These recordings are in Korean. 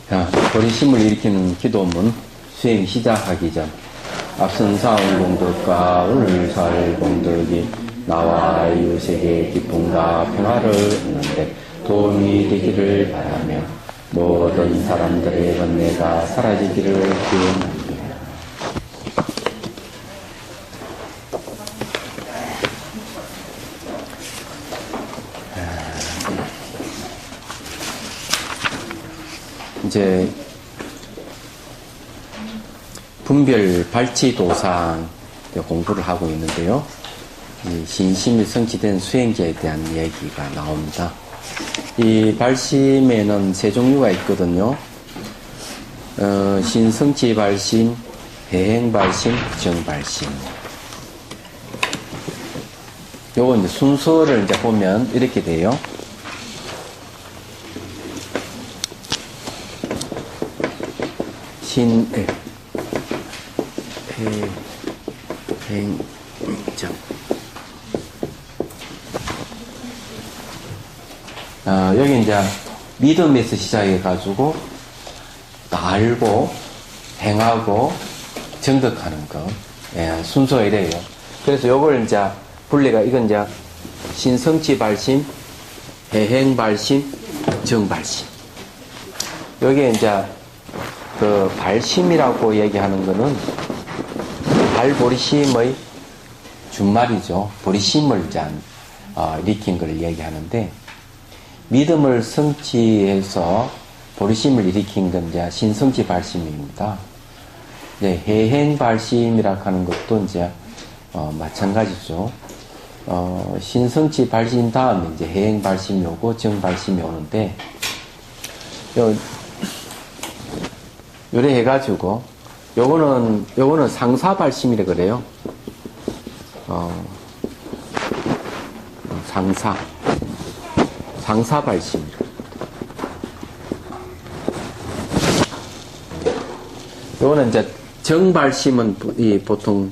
자, 버리심을 일으키는 기도문 수행 시작하기 전 앞선 사원공덕과 오늘 살 공덕이 나와 이웃에게 기쁨과 평화를 얻는데 도움이 되기를 바라며 모든 사람들의 번뇌가 사라지기를 기원합니다. 이제 분별 발치도상 공부를 하고 있는데요. 이 신심이 성취된 수행자에 대한 얘기가 나옵니다. 이 발심에는 세 종류가 있거든요. 신성치 발심, 해행 발심, 정발심. 요거 이제 순서를 이제 보면 이렇게 돼요. 여기 이제 믿음에서 시작해가지고 알고 행하고 정덕하는 거 순서가 이래요. 그래서 요걸 이제 분리가 이건 이제 신성치 발심, 해행 발심, 정발심. 여기에 이제 그 발심이라고 얘기하는 거는 발보리심의 준말이죠. 보리심을 이제 일으킨 걸 얘기하는데 믿음을 성취해서 보리심을 일으킨 건 이제 신성치 발심입니다. 이제 해행 발심이라고 하는 것도 이제 마찬가지죠. 신성치 발심 다음에 이제 해행 발심이 오고 정발심이 오는데 요래 해가지고 요거는 상사 발심이라 그래요. 상사 발심. 요거는 이제 정발심은 보통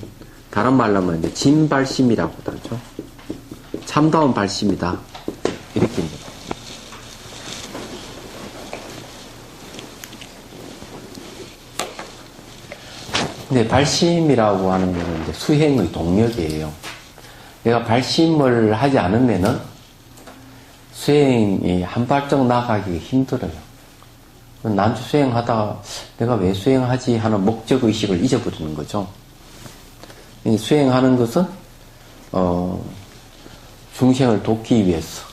다른 말로 하면 이제 진발심이라고도 하죠. 참다운 발심이다. 이렇게 입니다. 근데 발심이라고 하는 거는 이제 수행의 동력이에요. 내가 발심을 하지 않으면은 수행이 한 발짝 나가기 힘들어요. 난주 수행하다가 내가 왜 수행하지 하는 목적의식을 잊어버리는 거죠. 수행하는 것은 중생을 돕기 위해서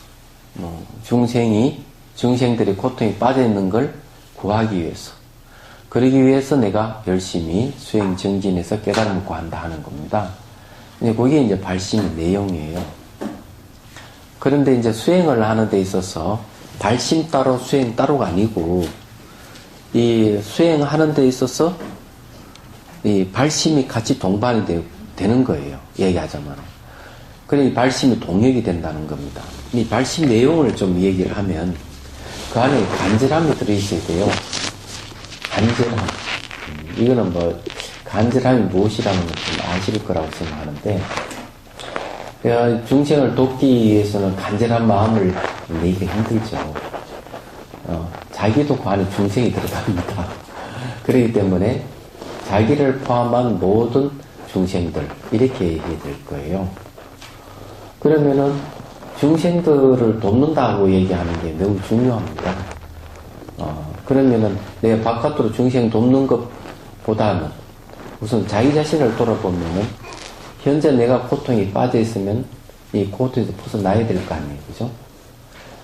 중생들의 고통에 빠져있는 걸 구하기 위해서 그러기 위해서 내가 열심히 수행 정진해서 깨달음을 구한다 하는 겁니다. 그게 이제 발심의 내용이에요. 그런데 이제 수행을 하는 데 있어서 발심 따로 수행 따로가 아니고 이 수행하는 데 있어서 이 발심이 같이 동반이 되는 거예요. 얘기하자면. 그래 이 발심이 동력이 된다는 겁니다. 이 발심 내용을 좀 얘기를 하면 그 안에 간절함이 들어있어야 돼요. 간절함. 이거는 뭐 간절함이 무엇이라는 걸 좀 아실 거라고 생각하는데 중생을 돕기 위해서는 간절한 마음을 내기가 힘들죠. 자기도 그 안에 중생이 들어갑니다. 그렇기 때문에 자기를 포함한 모든 중생들 이렇게 얘기해야 될 거예요. 그러면은 중생들을 돕는다고 얘기하는 게 매우 중요합니다. 그러면은 내가 바깥으로 중생 돕는 것보다는 우선 자기 자신을 돌아보면은 현재 내가 고통에 빠져 있으면 이 고통에서 벗어나야 될 거 아니에요. 그죠?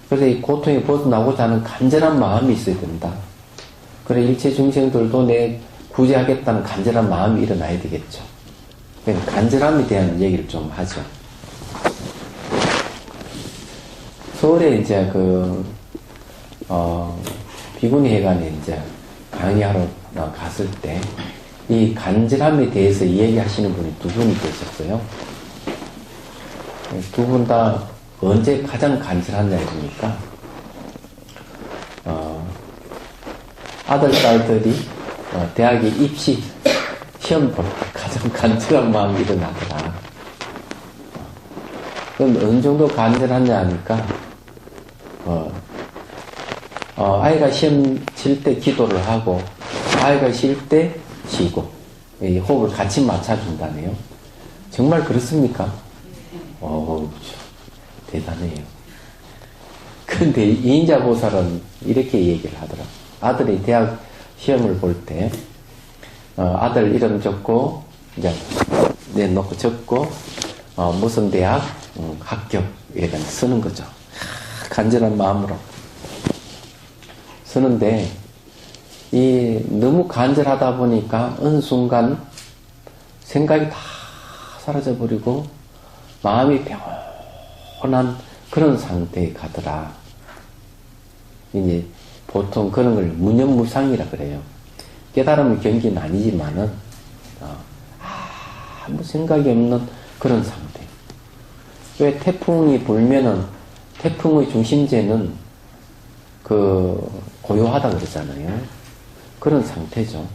그래서 이 고통에 벗어나고자 하는 간절한 마음이 있어야 된다. 그래 일체 중생들도 내 구제하겠다는 간절한 마음이 일어나야 되겠죠. 그러니까 간절함에 대한 얘기를 좀 하죠. 서울에 이제 비구니회관에 이제 강의하러 갔을 때 이 간절함에 대해서 이야기하시는 분이 두 분이 계셨어요. 두 분 다 언제 가장 간절한 날입니까? 아들, 딸들이 대학에 입시 시험 볼 때 가장 간절한 마음이 일어나더라. 그럼 어느 정도 간절하냐 하니까 아이가 시험 칠 때 기도를 하고, 아이가 쉴 때 쉬고, 이 호흡을 같이 맞춰준다네요. 정말 그렇습니까? 대단해요. 근데 이인자보살은 이렇게 얘기를 하더라고요. 아들이 대학 시험을 볼 때, 아들 이름 적고, 이제, 내놓고 적고, 무슨 대학, 합격, 이렇게 쓰는 거죠. 간절한 마음으로. 쓰는데, 너무 간절하다 보니까, 어느 순간, 생각이 다 사라져버리고, 마음이 평온한 그런 상태에 가더라. 이제, 보통 그런 걸 무념무상이라 그래요. 깨달음의 경기는 아니지만은, 아무 생각이 없는 그런 상태. 왜 태풍이 불면은, 태풍의 중심제는 고요하다 그러잖아요. 그런 상태죠.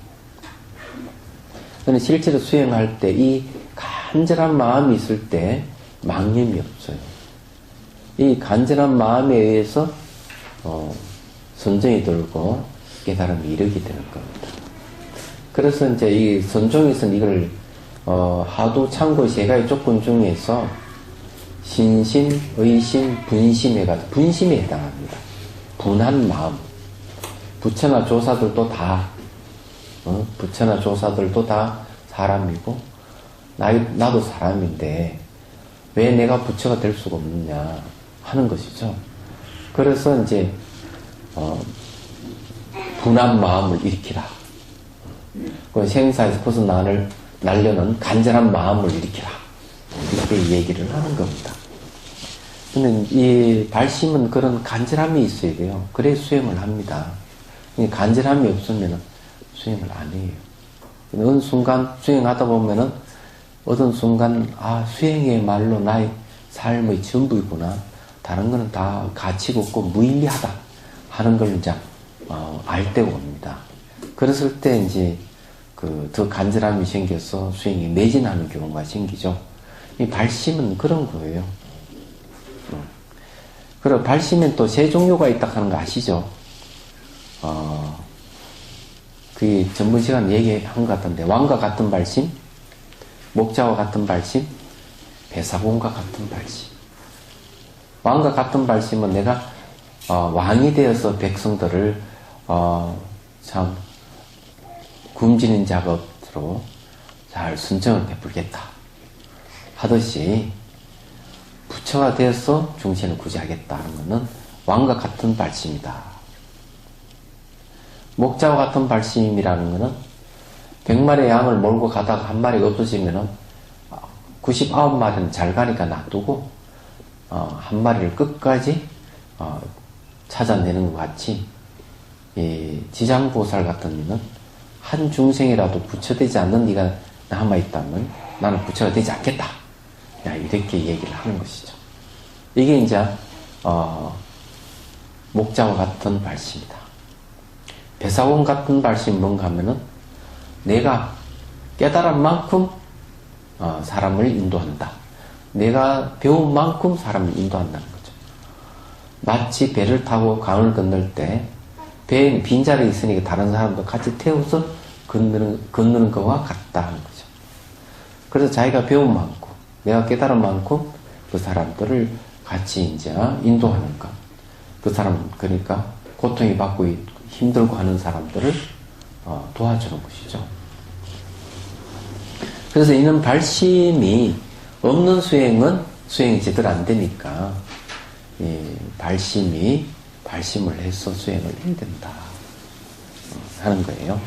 저는 실제로 수행할 때 이 간절한 마음이 있을 때 망념이 없어요. 이 간절한 마음에 의해서 선정이 들고 깨달음이 이르게 되는 겁니다. 그래서 이제 이 선종에서는 이걸 하도 참고 세 가지 조건 중에서 신심, 의심, 분심에 해당합니다. 분한 마음. 부처나 조사들도 다 사람이고, 나도 사람인데, 왜 내가 부처가 될 수가 없느냐 하는 것이죠. 그래서 이제, 분한 마음을 일으키라. 생사에서 벗어나려는 간절한 마음을 일으키라. 이렇게 얘기를 하는 겁니다. 근데 이 발심은 그런 간절함이 있어야 돼요. 그래 수행을 합니다. 간절함이 없으면 수행을 안 해요. 어느 순간 수행하다 보면은 어떤 순간 수행이야말로 나의 삶의 전부이구나. 다른 거는 다 가치가 없고 무의미하다 하는 걸 이제 알 때가 옵니다. 그랬을 때 이제 더 간절함이 생겨서 수행이 매진하는 경우가 생기죠. 이 발심은 그런 거예요. 그리고 발심엔 또 세 종류가 있다 하는 거 아시죠? 전번 시간 얘기한 것 같은데, 왕과 같은 발심, 목자와 같은 발심, 배사공과 같은 발심. 왕과 같은 발심은 내가 왕이 되어서 백성들을 참 굶주린 작업으로 잘 순정을 베풀겠다 하듯이 부처가 되어서 중생을 구제하겠다는 것은 왕과 같은 발심이다. 목자와 같은 발심이라는 것은 100마리의 양을 몰고 가다가 한 마리가 없어지면은 99마리는 잘 가니까 놔두고 한 마리를 끝까지 찾아내는 것 같이 이 지장보살 같은 이는 한 중생이라도 부처되지 않는 네가 남아있다면 나는 부처가 되지 않겠다. 이렇게 얘기를 하는 것이죠. 이게 이제 목자와 같은 발심이다. 배사공 같은 발심이 뭔가 하면은 내가 깨달은 만큼 사람을 인도한다. 내가 배운 만큼 사람을 인도한다는 거죠. 마치 배를 타고 강을 건널 때 배에 빈자리 있으니까 다른 사람도 같이 태워서 건너는 것과 같다 하는 거죠. 그래서 자기가 배운 만큼, 내가 깨달은 만큼 그 사람들을 같이 이제 인도하는 것. 그 사람, 그러니까 고통이 받고 힘들고 하는 사람들을 도와주는 것이죠. 그래서 이런 발심이 없는 수행이 제대로 안 되니까 발심을 해서 수행을 해야 된다 하는 거예요.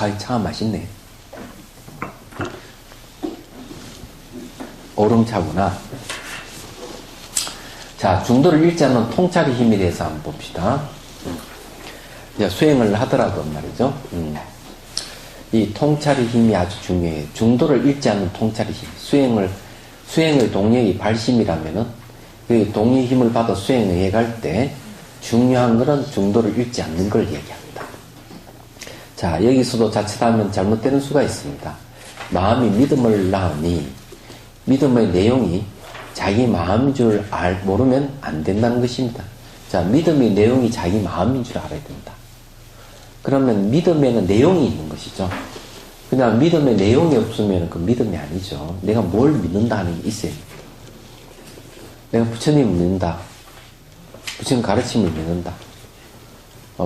이 차가 맛있네. 오름차구나. 자, 중도를 잃지 않는 통찰의 힘에 대해서 한번 봅시다. 이제 수행을 하더라도 말이죠. 이 통찰의 힘이 아주 중요해요. 중도를 잃지 않는 통찰의 힘. 수행의 동력이 발심이라면은 그 동력의 힘을 받아 수행을 해갈 때 중요한 것은 중도를 잃지 않는 걸 얘기합니다. 자, 여기서도 자칫하면 잘못되는 수가 있습니다. 마음이 믿음을 낳으니 믿음의 내용이 자기 마음인 줄 모르면 안 된다는 것입니다. 자, 믿음의 내용이 자기 마음인 줄 알아야 된다. 그러면 믿음에는 내용이 있는 것이죠. 그냥 믿음의 내용이 없으면 그 믿음이 아니죠. 내가 뭘 믿는다 하는 게 있어요. 내가 부처님을 믿는다. 부처님 가르침을 믿는다.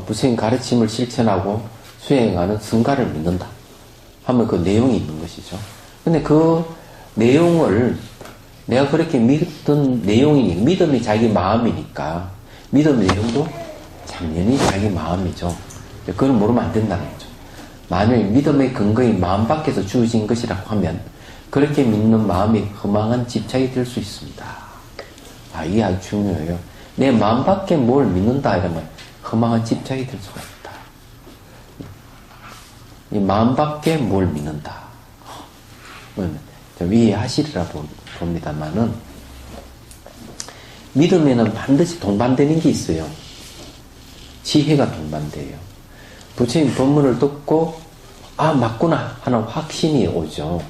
부처님 가르침을 실천하고 수행하는 승가를 믿는다 하면 그 내용이 있는 것이죠. 근데 그 내용을 내가 그렇게 믿던 내용이니 믿음이 자기 마음이니까 믿음의 내용도 당연히 자기 마음이죠. 그걸 모르면 안 된다는 거죠. 만일 믿음의 근거인 마음 밖에서 주어진 것이라고 하면 그렇게 믿는 마음이 허망한 집착이 될 수 있습니다. 이게 아주 중요해요. 내 마음 밖에 뭘 믿는다 이러면 허망한 집착이 될 수가 있다. 이 마음 밖에 뭘 믿는다. 좀 이해하시리라 봅니다만은 믿음에는 반드시 동반되는 게 있어요. 지혜가 동반돼요. 부처님 법문을 듣고 맞구나 하는 확신이 오죠.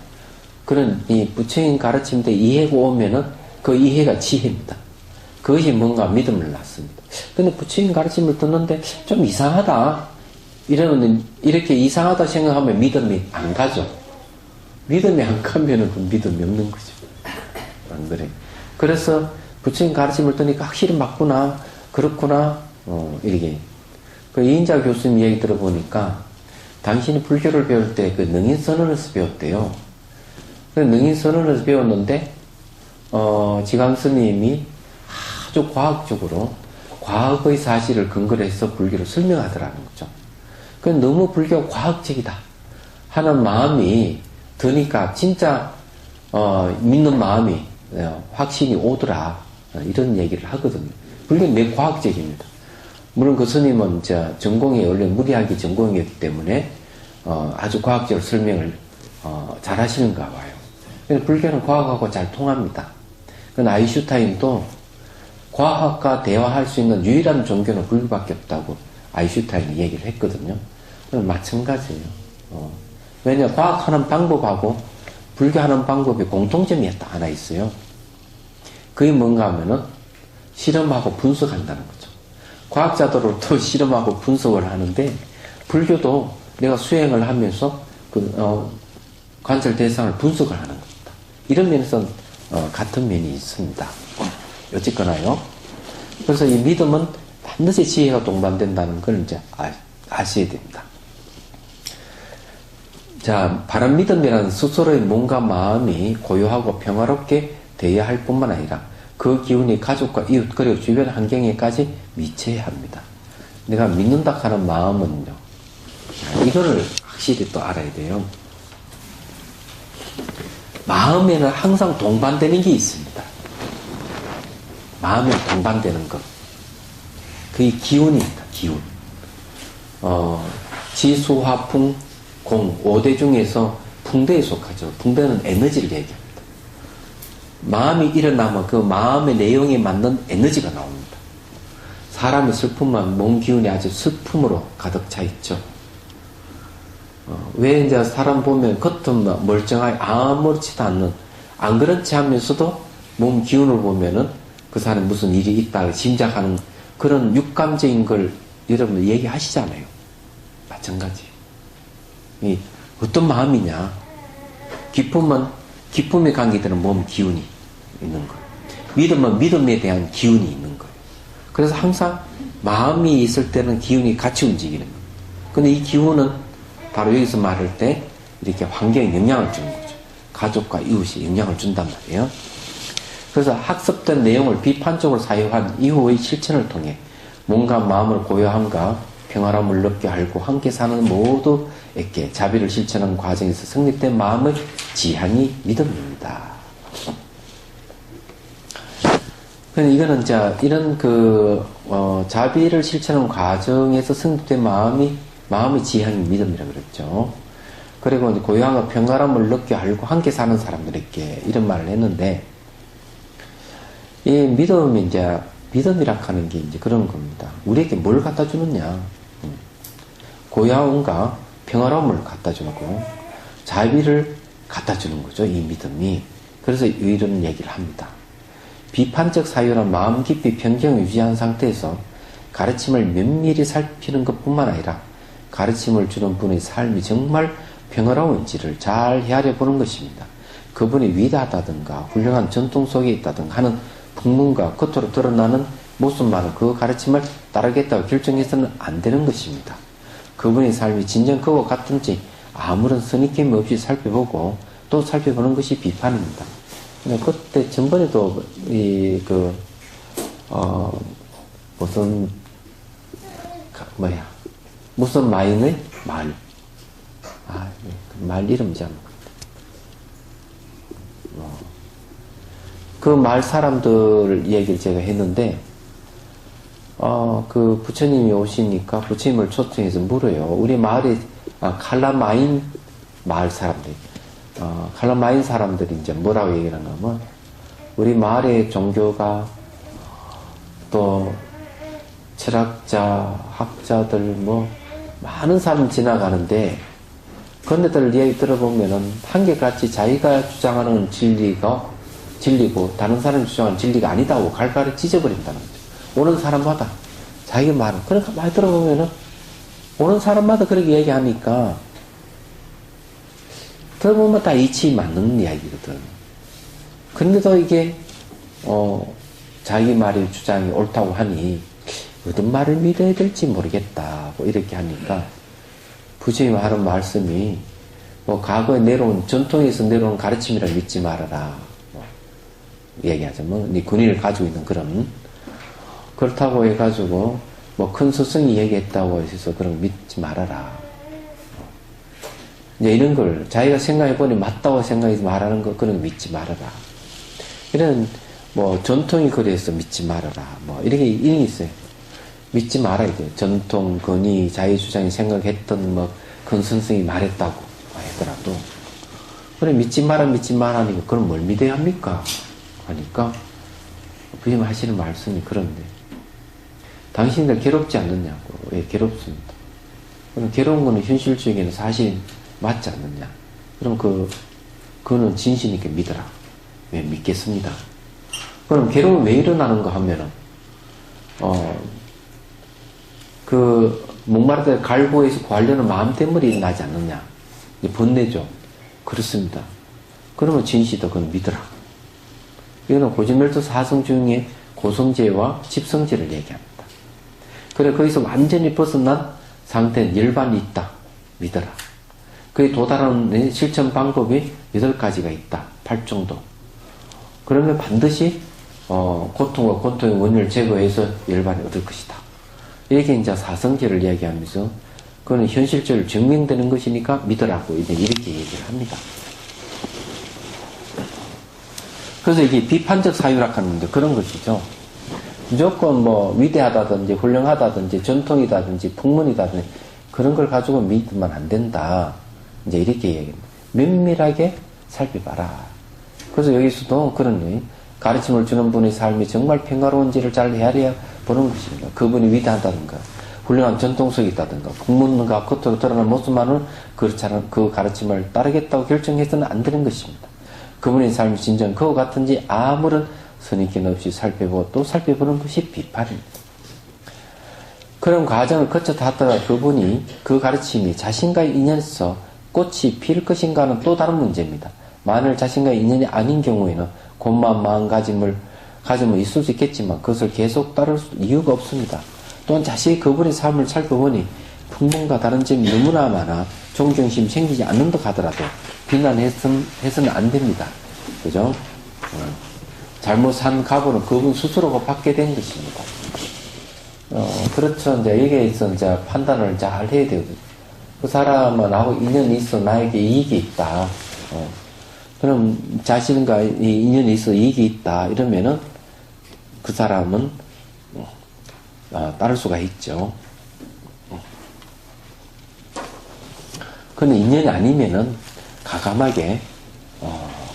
그런 이 부처님 가르침대 이해가 오면은 그 이해가 지혜입니다. 그것이 뭔가 믿음을 낳습니다. 근데 부처님 가르침을 듣는데 좀 이상하다. 이러면 이렇게 이상하다 생각하면 믿음이 안 가죠. 믿음이 안 가면은 그 믿음이 없는 거죠. 안 그래. 그래서 부처님 가르침을 듣니까 확실히 맞구나, 그렇구나, 이렇게. 그 이인자 교수님 얘기 들어보니까 당신이 불교를 배울 때 그 능인선언에서 배웠대요. 그 능인선언에서 배웠는데 지강 스님이 아주 과학적으로 과학의 사실을 근거로 해서 불교를 설명하더라는 거죠. 그 너무 불교가 과학적이다 하는 마음이 드니까 진짜 믿는 마음이 확신이 오더라 이런 얘기를 하거든요. 불교는 매우 과학적입니다. 물론 그 스님은 전공이 원래 무리학이 전공이었기 때문에 아주 과학적으로 설명을 잘 하시는가 봐요. 근데 불교는 과학하고 잘 통합니다. 그 아인슈타인도 과학과 대화할 수 있는 유일한 종교는 불교밖에 없다고 아인슈타인이 얘기를 했거든요. 마찬가지예요. 왜냐 과학하는 방법하고 불교하는 방법이 공통점이 하나 있어요. 그게 뭔가 하면은 실험하고 분석한다는 거죠. 과학자들로 또 실험하고 분석을 하는데 불교도 내가 수행을 하면서 관찰 대상을 분석을 하는 겁니다. 이런 면에서 같은 면이 있습니다. 어쨌거나요. 그래서 이 믿음은 반드시 지혜가 동반된다는 걸 이제 아셔야 됩니다. 자, 바른 믿음이라는 스스로의 몸과 마음이 고요하고 평화롭게 되어야 할 뿐만 아니라 그 기운이 가족과 이웃 그리고 주변 환경에까지 미쳐야 합니다. 내가 믿는다 하는 마음은요. 이거를 확실히 또 알아야 돼요. 마음에는 항상 동반되는 게 있습니다. 마음에 동반되는 것. 그게 기운입니다. 기운. 지수, 화, 풍, 공 5대 중에서 풍대에 속하죠. 풍대는 에너지를 얘기합니다. 마음이 일어나면 그 마음의 내용에 맞는 에너지가 나옵니다. 사람의 슬픔만 몸 기운이 아주 슬픔으로 가득 차 있죠. 왜 이제 사람 보면 겉은 멀쩡하게 아무렇지도 않는 안 그렇지 하면서도 몸 기운을 보면은 그 사람이 무슨 일이 있다 짐작하는 그런 육감적인 걸 여러분 얘기하시잖아요. 마찬가지. 이 어떤 마음이냐? 기쁨의 관계들은 몸 기운이 있는 거예요. 믿음은 믿음에 대한 기운이 있는 거예요. 그래서 항상 마음이 있을 때는 기운이 같이 움직이는 거예요. 근데 이 기운은 바로 여기서 말할 때 이렇게 환경에 영향을 주는 거죠. 가족과 이웃이 영향을 준단 말이에요. 그래서 학습된 내용을 비판적으로 사용한 이후의 실천을 통해 몸과 마음을 고요함과 평화로움을 느끼게 알고 함께 사는 모두에게 자비를 실천하는 과정에서 성립된 마음의 지향이 믿음입니다. 이거는 이런 자비를 실천하는 과정에서 성립된 마음의 지향이 믿음이라고 그랬죠. 그리고 고요함과 평화로움을 느끼게 알고 함께 사는 사람들에게 이런 말을 했는데, 이 믿음이라 하는 게 이제 그런 겁니다. 우리에게 뭘 갖다 주느냐. 고요함과 평화로움을 갖다 주고, 자비를 갖다 주는 거죠. 이 믿음이. 그래서 이런 얘기를 합니다. 비판적 사유는 마음 깊이 평정을 유지한 상태에서 가르침을 면밀히 살피는 것뿐만 아니라 가르침을 주는 분의 삶이 정말 평화로운지를 잘 헤아려 보는 것입니다. 그분이 위대하다든가 훌륭한 전통 속에 있다든가 하는 풍문과 겉으로 드러나는 모습만은 그 가르침을 따르겠다고 결정해서는 안 되는 것입니다. 그분의 삶이 진정 그와 같은지 아무런 선입견 없이 살펴보고 또 살펴보는 것이 비판입니다. 그때 전번에도 무슨 마인의 말. 말 이름이 잘 그 말 사람들 얘기를 제가 했는데, 그 부처님이 오시니까 부처님을 초청해서 물어요. 우리 마을에, 칼라마인 마을 사람들. 칼라마인 사람들이 이제 뭐라고 얘기를 하냐면, 우리 마을의 종교가 또 철학자, 학자들 많은 사람 지나가는데 그네들 얘기 들어보면은 한결같이 자기가 주장하는 진리고 다른 사람이 주장하는 진리가 아니다고 갈갈이 찢어버린다는 거죠. 오는 사람마다 자기 말은 그러니까 많이 들어보면은 오는 사람마다 그렇게 얘기하니까 들어보면 다 이치 맞는 이야기거든. 근데도 이게 자기 말의 주장이 옳다고 하니 어떤 말을 믿어야 될지 모르겠다 이렇게 하니까 부처님이 하는 말씀이 과거에 내려온 전통에서 내려온 가르침이라 믿지 말아라 얘기하자면 네 군인을 가지고 있는 그렇다고 해가지고 큰 스승이 얘기했다고 해서 그런 거 믿지 말아라 이제 이런 걸 자기가 생각해보니 맞다고 생각해서 말하는 거 그런 거 믿지 말아라 이런 전통이 그래서 믿지 말아라 이런 게 있어요. 믿지 말아야 돼요. 전통, 권위, 자유주장이 생각했던 큰 선생이 말했다고 하더라도 그래 믿지 마라 하니까 그럼 뭘 믿어야 합니까? 하니까 부처님 하시는 말씀이 그런데 당신들 괴롭지 않느냐고. 왜 괴롭습니다. 그럼 괴로운 거는 현실적인 사실 맞지 않느냐. 그럼 그거는 진실이니까 믿어라. 왜 믿겠습니다. 그럼 괴로움이 왜 일어나는가 하면은 목마르다 갈고에서 구하려는 마음 때문에 일어나지 않느냐. 번뇌죠. 그렇습니다. 그러면 진시도 그건 믿어라. 이거는 고진멸도 사성 중에 고성제와 집성제를 얘기합니다. 그래, 거기서 완전히 벗어난 상태는 열반이 있다. 믿어라. 그에 도달하는 실천 방법이 8가지가 있다. 8정도. 그러면 반드시, 고통과 고통의 원인을 제거해서 열반이 얻을 것이다. 이렇게 이제 사성제를 이야기하면서 그거는 현실적으로 증명되는 것이니까 믿으라고 이제 이렇게 얘기를 합니다. 그래서 이게 비판적 사유라 하는 게 그런 것이죠. 무조건 위대하다든지 훌륭하다든지 전통이다든지 풍문이다든지 그런 걸 가지고 믿으면 안 된다. 이제 이렇게 얘기합니다. 면밀하게 살펴봐라. 그래서 여기서도 그런 가르침을 주는 분의 삶이 정말 평화로운지를 잘 헤아려 보는 것입니다. 그분이 위대하다든가 훌륭한 전통 속에 있다든가 풍문과 겉으로 드러난 모습만은 그렇지 않은 그 가르침을 따르겠다고 결정해서는 안 되는 것입니다. 그분의 삶이 진정 그와 같은지 아무런 선입견 없이 살펴보고 또 살펴보는 것이 비판입니다. 그런 과정을 거쳐다하다가 그분이 그 가르침이 자신과의 인연에서 꽃이 필 것인가는 또 다른 문제입니다. 만일 자신과의 인연이 아닌 경우에는 곤만 마음가짐을 가지면 있을 수 있겠지만 그것을 계속 따를 이유가 없습니다. 또한 자신이 그분의 삶을 살펴보니 풍문과 다른 점이 너무나 많아 존경심이 생기지 않는다 하더라도 비난해서는 안 됩니다. 그죠? 잘못 산 값은 그분 스스로가 받게 된 것입니다. 그렇죠. 이제 여기에 있어 이제 판단을 잘 해야 되거든요. 그 사람은 나하고 인연이 있어 나에게 이익이 있다. 그럼 자신과 이 인연이 있어 이익이 있다. 이러면은 그 사람은 따를 수가 있죠. 근데 인연이 아니면은 가감하게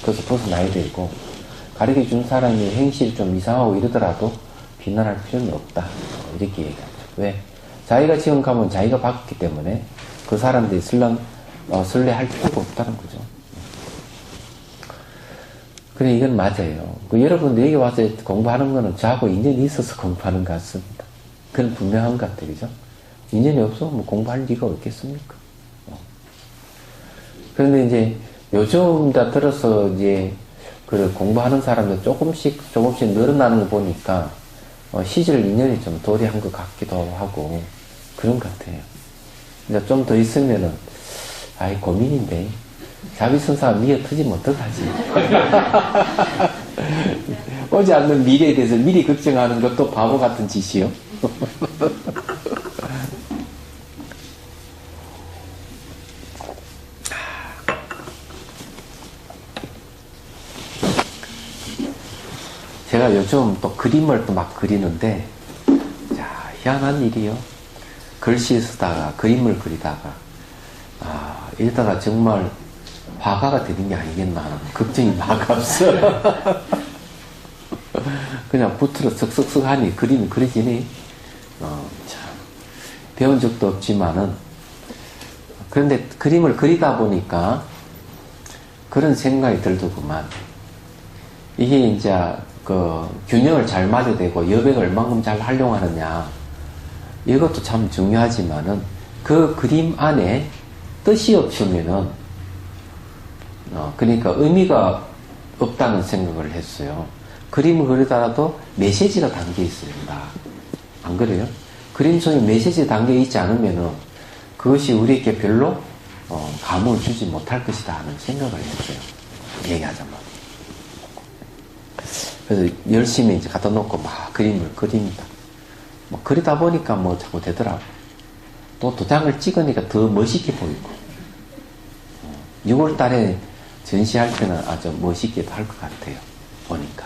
그래서 벗어나야 되고 가르쳐 준 사람이 행실이 좀 이상하고 이러더라도 비난할 필요는 없다. 이렇게 얘기하죠. 왜? 자기가 지금 가면 자기가 받기 때문에 그 사람들이 설레할 필요가 없다는 거죠. 그래, 이건 맞아요. 여러분들 여기 와서 공부하는 거는 저하고 인연이 있어서 공부하는 것 같습니다. 그건 분명한 것 같아요. 그죠? 인연이 없으면 뭐 공부할 리가 없겠습니까? 그런데 이제 요즘 다 들어서 이제 그 공부하는 사람들 조금씩 늘어나는 거 보니까 시절 인연이 좀 도래한 것 같기도 하고 그런 것 같아요. 이제 좀 더 있으면은 아이 고민인데 자비선사가 미어 터지면 어떡하지? 오지 않는 미래에 대해서 미리 걱정하는 것도 바보 같은 짓이요. 제가 요즘 또 그림을 또 막 그리는데, 자, 희한한 일이요. 글씨 쓰다가, 그림을 그리다가, 이러다가 정말 화가가 되는 게 아니겠나 하는 걱정이 막 앞서. 그냥 붓으로 쓱쓱쓱 하니 그림이 그려지니, 참, 배운 적도 없지만은, 그런데 그림을 그리다 보니까 그런 생각이 들더구만. 이게 이제 그 균형을 잘 맞아야 되고 여백을 얼만큼 잘 활용하느냐, 이것도 참 중요하지만은 그 그림 안에 뜻이 없으면은 그러니까 의미가 없다는 생각을 했어요. 그림을 그리더라도 메시지가 담겨 있어야 된다. 안 그래요? 그림 속에 메시지 담겨 있지 않으면은 그것이 우리에게 별로 감흥을 주지 못할 것이다 하는 생각을 했어요. 얘기하자면. 그래서 열심히 이제 갖다 놓고 막 그림을 그립니다. 뭐 그리다 보니까 뭐 자꾸 되더라고. 또 도장을 찍으니까 더 멋있게 보이고. 6월 달에 전시할 때는 아주 멋있게도 할 것 같아요. 보니까.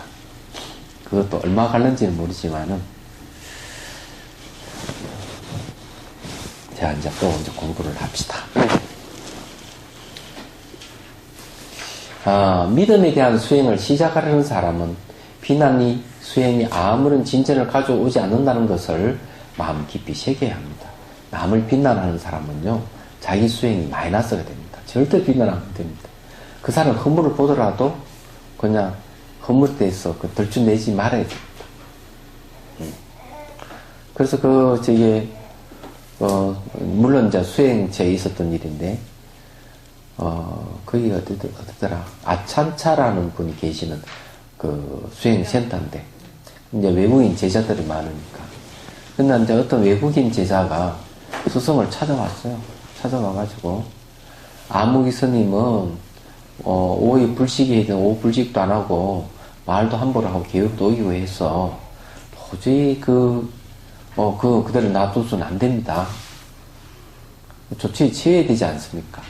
그것도 얼마 갈는지는 모르지만은. 자, 이제 또 이제 공부를 합시다. 믿음에 대한 수행을 시작하려는 사람은 비난이, 수행이 아무런 진전을 가져오지 않는다는 것을 마음 깊이 새겨야 합니다. 남을 비난하는 사람은요, 자기 수행이 마이너스가 됩니다. 절대 비난하면 안 됩니다. 그 사람 허물을 보더라도 그냥 허물에 대해서 덜쭉내지 말아야 됩니다. 그래서 물론 이제 수행체에 있었던 일인데, 거기가 어디더라? 아찬차라는 분이 계시는 그 수행센터인데, 이제 외국인 제자들이 많으니까. 근데 이제 어떤 외국인 제자가 스승을 찾아왔어요. 찾아와가지고, 아무기 스님은, 오이 불식이든 오불식도 안 하고, 말도 함부로 하고, 교육도 어기고 해서, 도저히 그대로 놔둬서는 안 됩니다. 조치에 취해야 되지 않습니까?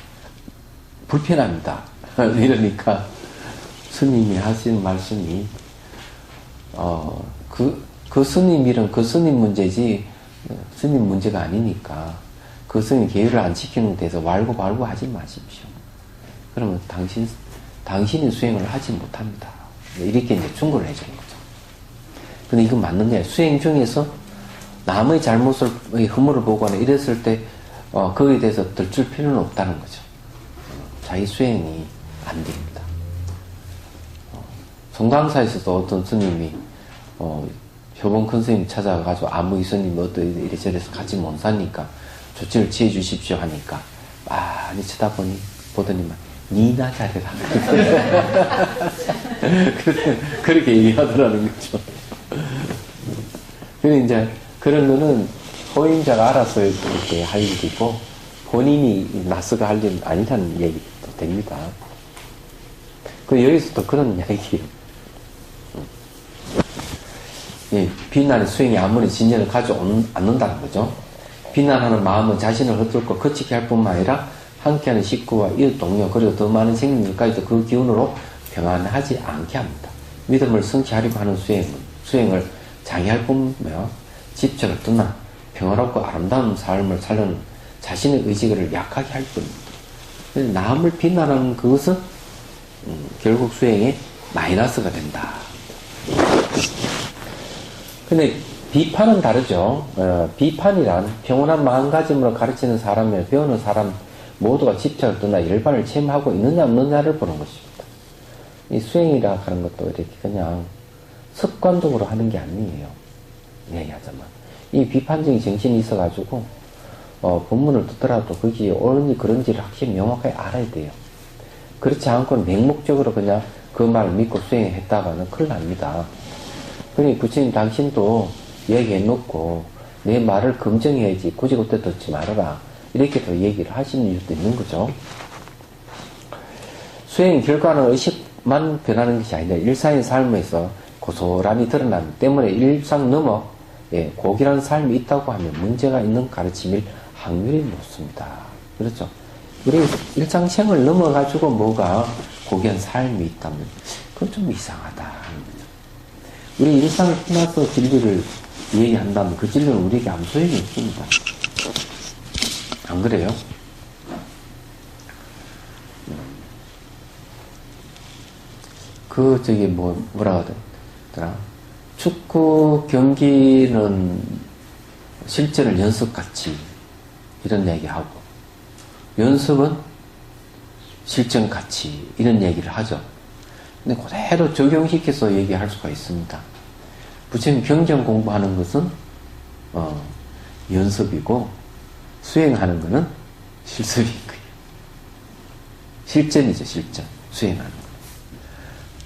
불편합니다. 이러니까, 스님이 하신 말씀이, 그 스님 일은 그 스님 문제지, 스님 문제가 아니니까, 그 스님 계율을 안 지키는 데서 말고 하지 마십시오. 그러면 당신이 수행을 하지 못합니다. 이렇게 이제 충고를 해주는 거죠. 근데 이건 맞는 게, 수행 중에서 남의 잘못을, 허물을 보거나 이랬을 때, 거기에 대해서 들줄 필요는 없다는 거죠. 자기 수행이 안 됩니다. 성당사에서도 어떤 스님이, 효봉 큰 스님 찾아가가지고 아무 스님이 이래저래서 같이 못 사니까 조치를 취해 주십시오 하니까 많이 보더니만, 니나 잘해라. 그렇게 얘기하더라는 거죠. 그래, 이제, 그런 거는 호임자가 알아서 이렇게 할 일이고, 본인이 나서가 할 일은 아니라는 얘기도 됩니다. 여기서도 그런 이야기예요. 비난의 수행이 아무리 진전을 가져오지 않는다는 거죠. 비난하는 마음은 자신을 헛들고 거치게 할 뿐만 아니라 함께하는 식구와 이웃 동료 그리고 더 많은 생명들까지도 그 기운으로 평안하지 않게 합니다. 믿음을 성취하려고 하는 수행을 장애할 뿐이며 집착을 떠나 평화롭고 아름다운 삶을 살려는 자신의 의지를 약하게 할 뿐입니다. 남을 비난하는 그것은 결국 수행에 마이너스가 된다. 근데 비판은 다르죠. 비판이란 평온한 마음가짐으로 가르치는 사람이나 배우는 사람 모두가 집착을 떠나 열반을 체험하고 있느냐 없느냐를 보는 것입니다. 이 수행이라 하는 것도 이렇게 그냥 습관적으로 하는 게 아니에요. 얘기하자면. 이 비판적인 정신이 있어가지고, 본문을 듣더라도 거기에 옳은지 그런지를 확실히 명확하게 알아야 돼요. 그렇지 않고는 맹목적으로 그냥 그 말 믿고 수행했다가는 큰일 납니다. 그러니 부처님 당신도 얘기해놓고 내 말을 검증해야지 굳이 그때 듣지 말아라. 이렇게 또 얘기를 하시는 이유도 있는 거죠. 수행 결과는 의식만 변하는 것이 아니라 일상의 삶에서 고스란히 드러나기 때문에 일상 넘어 고귀한 삶이 있다고 하면 문제가 있는 가르침일 확률이 높습니다. 그렇죠? 우리 일상생을 넘어가지고 뭐가 고귀한 삶이 있다면 그건 좀 이상하다 하는 거죠. 우리 일상을 떠나서 진리를 얘기한다면 그 진리는 우리에게 아무 소용이 없습니다. 안 그래요? 뭐라 하더라? 축구 경기는 실전을 연습같이 이런 얘기하고 연습은 실전같이 이런 얘기를 하죠. 근데 그대로 적용시켜서 얘기할 수가 있습니다. 부처님 경전 공부하는 것은 연습이고 수행하는 것은 실습인 거예요. 실전이죠, 실전. 수행하는 거.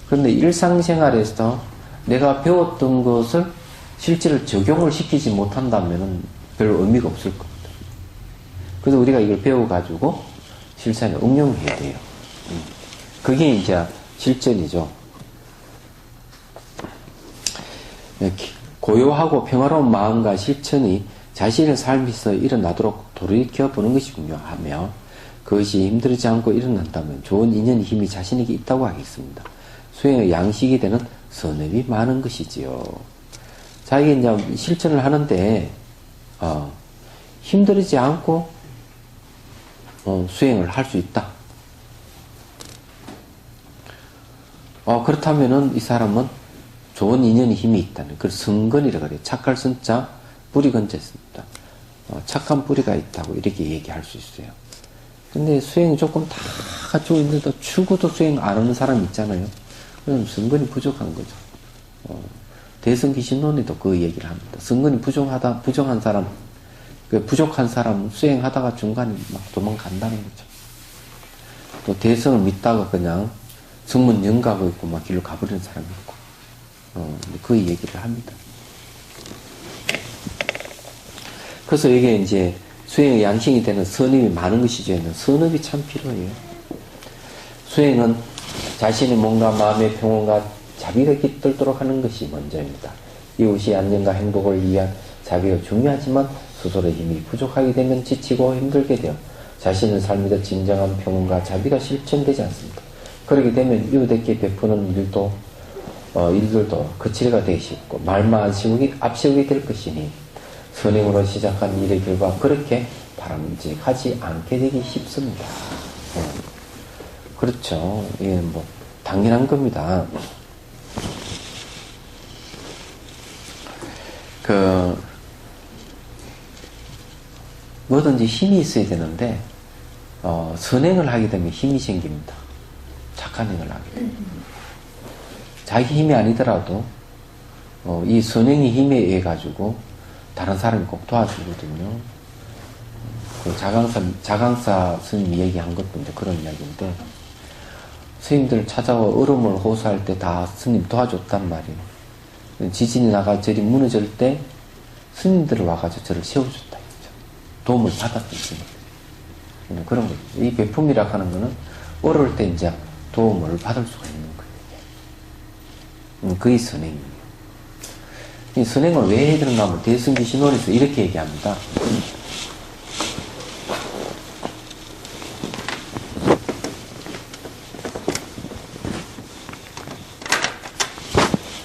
그런데 일상생활에서 내가 배웠던 것을 실제로 적용을 시키지 못한다면 별 의미가 없을 겁니다. 그래서 우리가 이걸 배워가지고 실천에 응용해야 돼요. 그게 이제 실전이죠. 고요하고 평화로운 마음과 실천이 자신의 삶에서 일어나도록 돌이켜보는 것이 중요하며 그것이 힘들지 않고 일어난다면 좋은 인연의 힘이 자신에게 있다고 하겠습니다. 수행의 양식이 되는 선업이 많은 것이지요. 자기가 이제 실천을 하는데 힘들지 않고 수행을 할 수 있다. 그렇다면은 이 사람은 좋은 인연의 힘이 있다는 그걸 성근이라고 그래요. 착할 선자 뿌리 건졌습니다. 착한 뿌리가 있다고 이렇게 얘기할 수 있어요. 근데 수행 조금 다 갖추고 있는데도 추구도 수행 안 하는 사람 있잖아요. 그럼 성근이 부족한 거죠. 대승기신론에도 그 얘기를 합니다. 성근이 부족한 사람, 부족한 사람 수행하다가 중간에 막 도망간다는 거죠. 또 대성을 믿다가 그냥 성문 영가고 있고 막 길로 가버리는 사람이 있고, 그 얘기를 합니다. 그래서 이게 이제 수행의 양식이 되는 선업이 많은 것이죠. 선업이 참 필요해요. 수행은 자신의 몸과 마음의 평온과 자비가 깃들도록 하는 것이 먼저입니다. 이웃의 안녕과 행복을 위한 자비가 중요하지만 스스로의 힘이 부족하게 되면 지치고 힘들게 되어 자신의 삶에서 진정한 평온과 자비가 실천되지 않습니다. 그렇게 되면 이웃에게 베푸는 일들도 거칠가 되기 쉽고 말만 앞세우게 될 것이니 선행으로 시작한 일의 결과 그렇게 바람직하지 않게 되기 쉽습니다. 그렇죠. 이게 당연한 겁니다. 뭐든지 힘이 있어야 되는데, 선행을 하게 되면 힘이 생깁니다. 착한 행을 하게 되면. 자기 힘이 아니더라도, 이 선행의 힘에 의해 가지고, 다른 사람이 꼭 도와주거든요. 그 자강사 스님이 얘기한 것도 이제 그런 이야기인데, 스님들 찾아와 얼음을 호소할 때 다 스님 도와줬단 말이에요. 지진이 나가 절이 무너질 때 스님들을 와가지고 저를 세워줬다. 했죠. 도움을 받았습니다. 그런 거죠. 이 베품이라고 하는 거는 어려울 때 이제 도움을 받을 수가 있는 거예요. 그게 선행이에요. 이 선행을 왜 해야 되는가 하면 대승기 신론에서 이렇게 얘기합니다.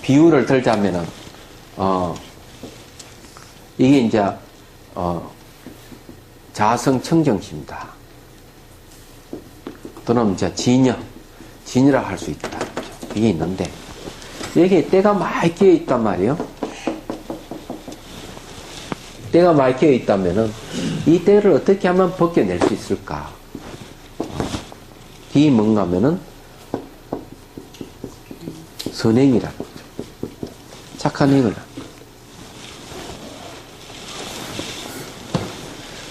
비유를 들자면은, 이게 이제, 자성청정시입니다. 또는 이제 진이라 할 수 있다. 이게 있는데, 여기에 때가 많이 끼어 있단 말이에요. 때가 많이 끼어 있다면은, 이 때를 어떻게 하면 벗겨낼 수 있을까? 이게 뭔가 하면은, 선행이라는 거죠. 착한 행을.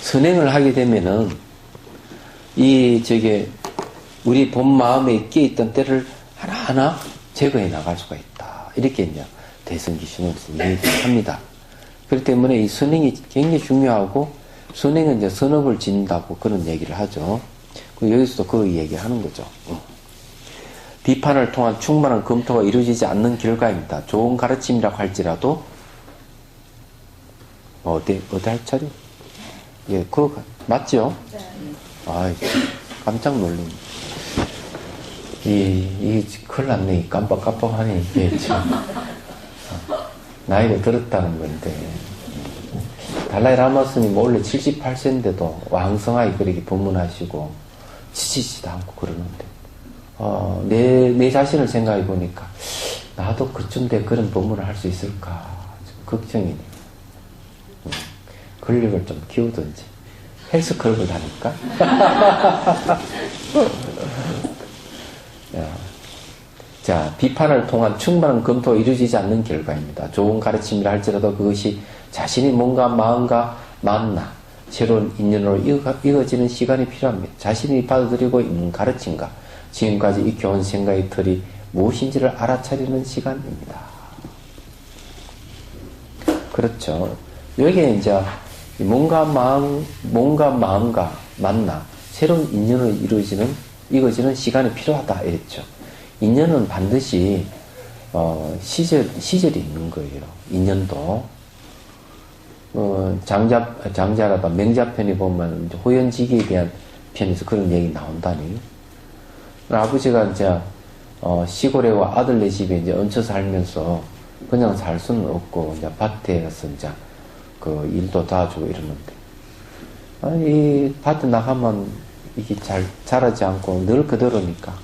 선행을 하게 되면은, 우리 본 마음에 끼어있던 때를 하나하나 제거해 나갈 수가 있다. 이렇게 이제 대선기신으로서 얘기를 합니다. 그렇기 때문에 이 선행이 굉장히 중요하고, 선행은 이제 선업을 짓는다고 그런 얘기를 하죠. 여기서도 그 얘기를 하는 거죠. 비판을 통한 충만한 검토가 이루어지지 않는 결과입니다. 좋은 가르침이라고 할지라도, 어디 할 차례? 예, 그거 맞죠? 네. 아이, 깜짝 놀랐네. 이게 큰일 났네. 깜빡깜빡하네. 이게 참. 나이가 들었다는 건데. 달라이 라마스님 원래 78세인데도 왕성하게 그렇게 법문하시고, 지치지도 않고 그러는데. 내 자신을 생각해 보니까, 나도 그쯤 돼 그런 법문을 할 수 있을까. 좀 걱정이네. 근력을 좀 키우든지. 헬스클럽을 다닐까? 자, 비판을 통한 충분한 검토가 이루어지지 않는 결과입니다. 좋은 가르침이라 할지라도 그것이 자신이 뭔가 마음과 맞나 새로운 인연으로 이어지는 시간이 필요합니다. 자신이 받아들이고 있는 가르침과 지금까지 익혀온 생각의 틀이 무엇인지를 알아차리는 시간입니다. 그렇죠. 여기에 이제 뭔가 마음과 맞나 새로운 인연으로 이어지는 시간이 필요하다 이랬죠. 인연은 반드시 시절이 있는 거예요. 인연도 장자라다 맹자편에 보면 이제 호연지기에 대한 편에서 그런 얘기 나온다니. 아버지가 이제 시골에 와 아들네 집에 이제 얹혀 살면서 그냥 살 수는 없고 이제 밭에 가서 이제 그 일도 도와주고 이러는데 이 밭에 나가면 이게 잘 자라지 않고 늘 그대로니까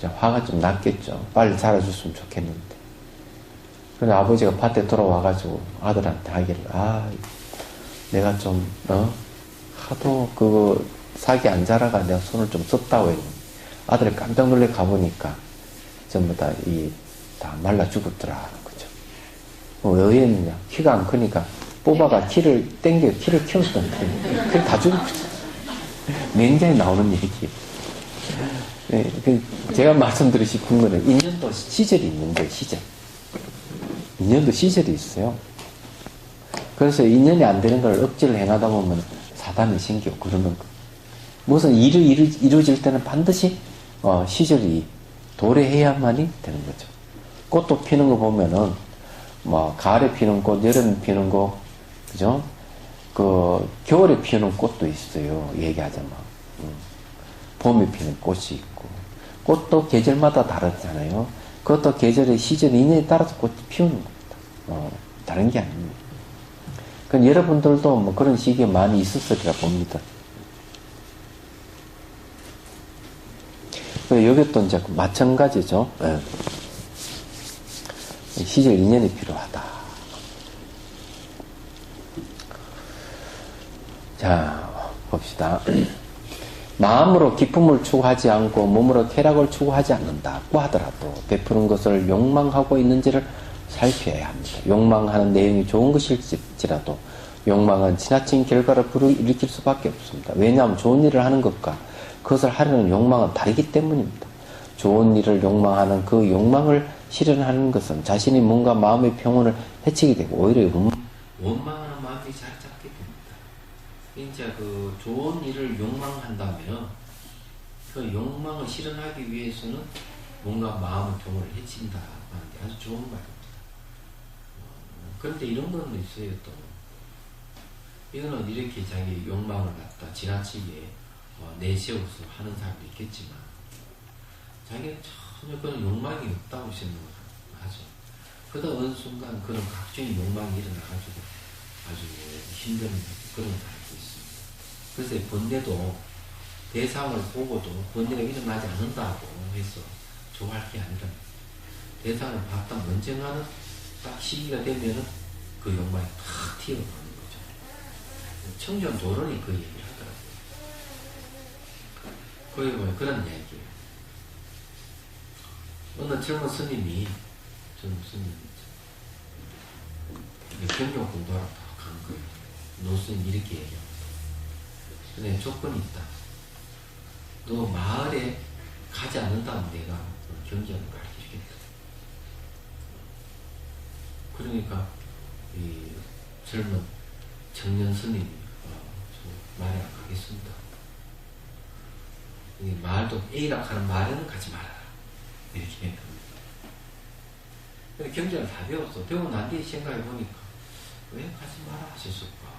화가 좀 났겠죠. 빨리 자라줬으면 좋겠는데. 그래서 아버지가 밭에 돌아와가지고 아들한테 하기를, 내가 좀, 하도 그거 삭이 안 자라가 내가 손을 좀 썼다고 했는데, 아들이 깜짝 놀래 가보니까 전부 다 말라 죽었더라. 그죠. 왜 했느냐. 키가 안 크니까 뽑아가 키를 키웠던 그게 다 죽었죠. 맹자에 나오는 얘기예요. 네, 제가 말씀드리고 싶은 거는 인연도 시절이 있는 거예요. 시절. 인연도 시절이 있어요. 그래서 인연이 안 되는 걸 억지를 행하다 보면 사단이 생기고 그러는 거예요. 무슨 일이 이루어질 때는 반드시 시절이 도래해야만이 되는 거죠. 꽃도 피는 거 보면은 가을에 피는 꽃, 여름에 피는 꽃, 그죠? 겨울에 피는 꽃도 있어요. 얘기하자면. 봄에 피는 꽃이 있고, 꽃도 계절마다 다르잖아요. 그것도 계절의 시절 인연에 따라서 꽃이 피우는 겁니다. 다른 게 아닙니다. 그럼 여러분들도 그런 시기에 많이 있었으리라 봅니다. 여기 또 이제 마찬가지죠. 네. 시절 인연이 필요하다. 자, 봅시다. 마음으로 기쁨을 추구하지 않고 몸으로 쾌락을 추구하지 않는다고 하더라도 베푸는 것을 욕망하고 있는지를 살펴야 합니다. 욕망하는 내용이 좋은 것일지라도 욕망은 지나친 결과를 일으킬 수밖에 없습니다. 왜냐하면 좋은 일을 하는 것과 그것을 하려는 욕망은 다르기 때문입니다. 좋은 일을 욕망하는 그 욕망을 실현하는 것은 자신이 뭔가 마음의 평온을 해치게 되고 오히려 원망하는 마음이 잘 잡게 됩니다. 진짜 그 좋은 일을 욕망한다면 그 욕망을 실현하기 위해서는 뭔가 마음의 평온을 해친다 하는 게 아주 좋은 말입니다. 그런데 이런 건 있어요. 또 이거는 이렇게 자기 욕망을 갖다 지나치게 내세워서 하는 사람도 있겠지만 자기는 전혀 그런 욕망이 없다고 생각을 하죠. 그러다 어느 순간 그런 각종의 욕망이 일어나가지고 아주 힘든 그런 사람도 있습니다. 그래서 번뇌도 대상을 보고도 번뇌가 일어나지 않는다고 해서 좋아할 게 아니라 대상을 봤다 언젠가는 딱 시기가 되면은 그 욕망이 탁 튀어나오는 거죠. 청전 도론이 그 얘기를 하더라고요. 거기 보면 그런 얘기예요. 어느 젊은 스님이 경영 공부하러 간 거예요. 노스님 이렇게 얘기해요. 근데 조건이 있다. 너 마을에 가지 않는다면 내가 경전을 가르쳐주겠다. 그러니까 이 젊은 청년 스님이 말에 안 가겠습니다. 이 말도 A라고 하는 말에는 가지 말아라. 이렇게 겁니다. 근데 경전을 다 배웠어. 배우고 난 뒤에 생각해보니까 왜 가지 마라 하셨을까?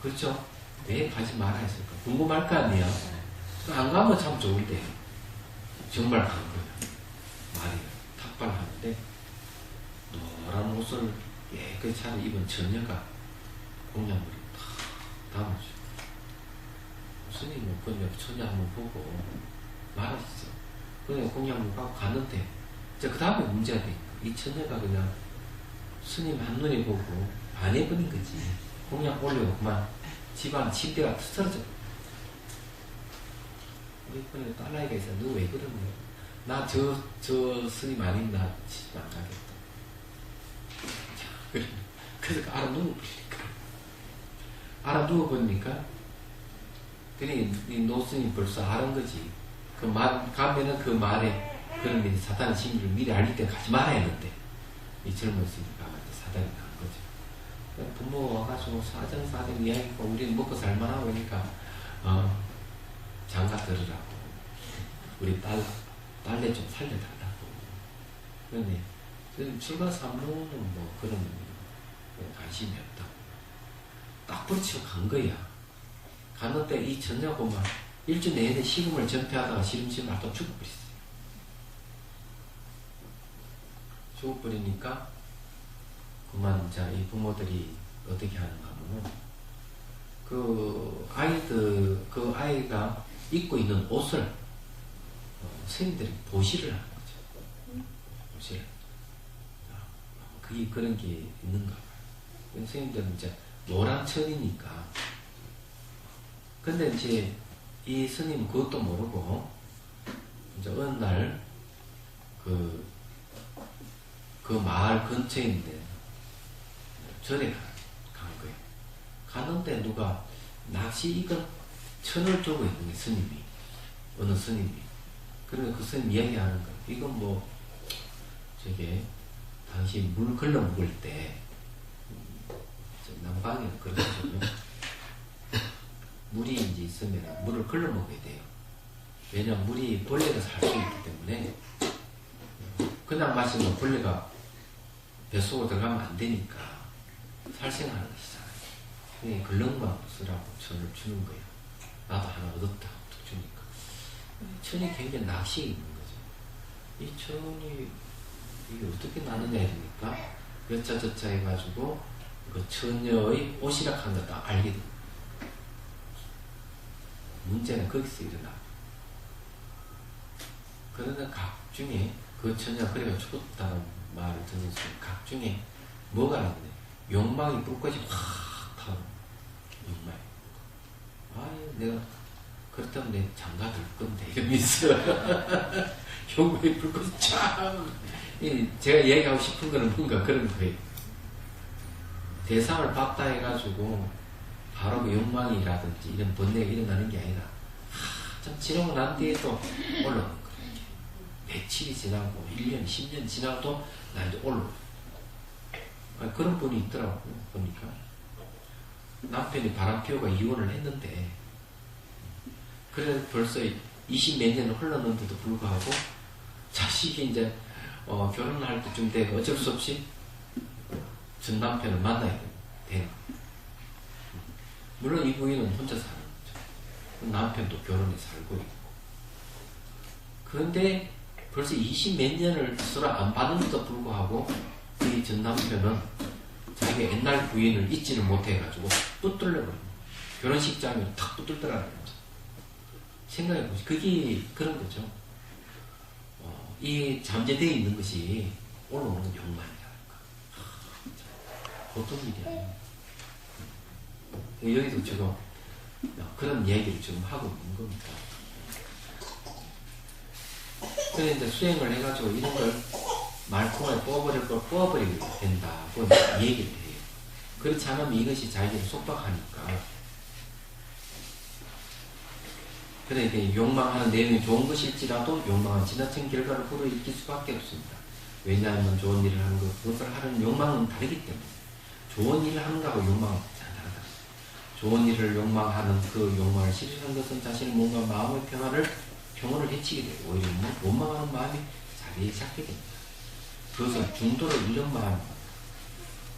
그렇죠? 왜 가지 마라 했을까? 궁금할 거 아니야? 안 가면 참 좋은데 정말 간 거야. 말이 탁발하는데 노란 옷을 깨끗이 잘 입은 처녀가 공양물을 탁 담아줘. 스님은 그냥 처녀 한번 보고 말았어. 그냥 공양물 갖고 갔는데 그 다음에 문제가 돼. 이 처녀가 그냥 스님 한눈에 보고 반해버린 거지. 공양 올려고 그만 집안 침대가 쓰러져. 우리 그냥 딸아이가 있어. 너 왜 그러는 거야? 나 저 스님 아닌 나 집 안 가겠다. 그래서 알아 누워버리니까. 알아 누워버리니까 그래 이 노스님 벌써 알은 거지. 그 말 가면은 그 말에 그런 사탄의 심리를 미리 알릴 때 가지 말아야 했는데 이 젊은 스님이 가면 사단이 난 거죠. 부모 와가지고 사정사정 이야기가 우리는 먹고 살만하고 그러니까 장가 들으라고 우리 딸내 좀 살려달라고. 그런데 출가 산모는 뭐 그런 관심이 없다. 딱 붙여 간 거야. 갔는데 이 처녀가 막 일주 내내 식음을 전폐하다가 시름시름 또 죽어버렸어요. 죽어버리니까 그만 이 부모들이 어떻게 하는가 하면 그 아이가 입고 있는 옷을 스님들이 보시를 하는 거죠. 보시를. 그게 그런 게 있는가 봐요. 스님들은 이제 노란 천이니까. 근데 이제 이 스님은 그것도 모르고 이제 어느 날 그 마을 근처에 있는데 절에 간 거예요. 갔는데 누가 낚시 익은 천을 들고 있는 게 스님이. 어느 스님이. 그러니까 그 스님 이야기하는 거예요. 이건 뭐 당시 물 걸러 먹을 때 남방에는 그렇거든요. 물이 이제 있으면 물을 걸러 먹어야 돼요. 왜냐면 물이 벌레가 살 수 있기 때문에 그냥 마시면 벌레가 뱃속으로 들어가면 안 되니까 살생하는 것이잖아요. 걸렁만 쓰라고 천을 주는 거예요. 나도 하나 얻었다 툭 주니까. 천이 굉장히 낚시에 있는 거죠. 이 천이 이게 어떻게 나느냐 이러니까 여차저차 해가지고 그 처녀의 옷이라 하는 걸 딱 알게 됩니다. 문제는 거기서 일어나. 그러나 각 중에 그 처녀가 그래가 죽었다는 말을 듣는 순간 각 중에 뭐가 나오네. 욕망이 불꽃이 확 타는 욕망이. 내가 그렇다면 내 장가 들 건데 이러면서 욕망이 불꽃이 참. 제가 얘기하고 싶은 거는 뭔가 그런 거예요. 대상을 받다 해가지고 바로 그 욕망이라든지 이런 번뇌가 일어나는 게 아니라 좀 지나고 난 뒤에도 올라오는 거예요. 며칠이 지나고 1년, 10년 지나도 나 이제 올라오고. 그런 분이 있더라고요. 보니까 남편이 바람 피우고 이혼을 했는데 그래 벌써 20 몇 년을 흘렀는데도 불구하고 자식이 이제 결혼할 때쯤 되고 어쩔 수 없이 전 남편을 만나야 되는. 물론 이 부인은 혼자 사는 거죠. 남편도 결혼해 살고 있고. 그런데 벌써 20 몇 년을 서로 안 받는데도 불구하고 이 전 남편은 자기가 옛날 부인을 잊지를 못해가지고 붙들려버립니다. 결혼식장에 탁 붙들더라는 거죠. 생각해보시. 그게 그런 거죠. 이 잠재되어 있는 것이 올라오는 욕망이라는 거. 보통 일이 아니에요. 여기도 지금 그런 이야기를 지금 하고 있는 겁니다. 그래 이제 수행을 해가지고 이런 걸 말통에 뽑아버릴 걸 뽑아버리게 된다고 얘기를 해요. 그렇지 않으면 이것이 자기를 속박하니까. 그래 이게 욕망하는 내용이 좋은 것일지라도 욕망은 지나친 결과를 불어일으킬 수밖에 없습니다. 왜냐하면 좋은 일을 하는 것, 그것을 하는 욕망은 다르기 때문에. 좋은 일을 하는 것하고 욕망은 다르다. 좋은 일을 욕망하는 그 욕망을 실현한 것은 자신의 몸과 마음의 평온을 해치게 되고 오히려 원망하는 마음이 자리에 잡게 됩니다. 그것은 중도를 잃은 마음입니다.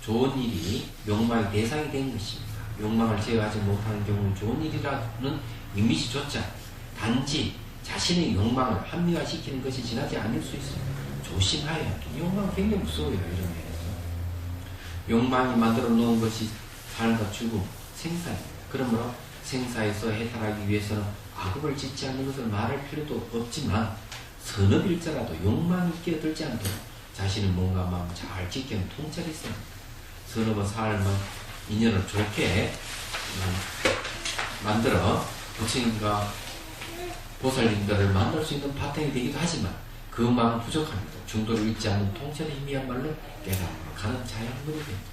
좋은 일이 욕망의 대상이 된 것입니다. 욕망을 제어하지 못하는 경우는 좋은 일이라는 이미지조차 단지 자신의 욕망을 합리화시키는 것이 지나지 않을 수 있습니다. 조심하여야 합니다. 욕망은 굉장히 무서워요. 이런 면에서. 욕망이 만들어 놓은 것이 삶과 죽음, 생사입니다. 그러므로 생사에서 해탈하기 위해서는 악업을 짓지 않는 것을 말할 필요도 없지만 선업일자라도 욕망이 끼어들지 않도록 자신의 몸과 마음을 잘 지키는 통찰이 있어야 합니다. 선업은 삶은 인연을 좋게 만들어 부처님과 보살님들을 만날 수 있는 바탕이 되기도 하지만 그만은 부족합니다. 중도를 잃지 않는 통찰의 힘이야말로 깨달음으로 가는 자양분이 됩니다.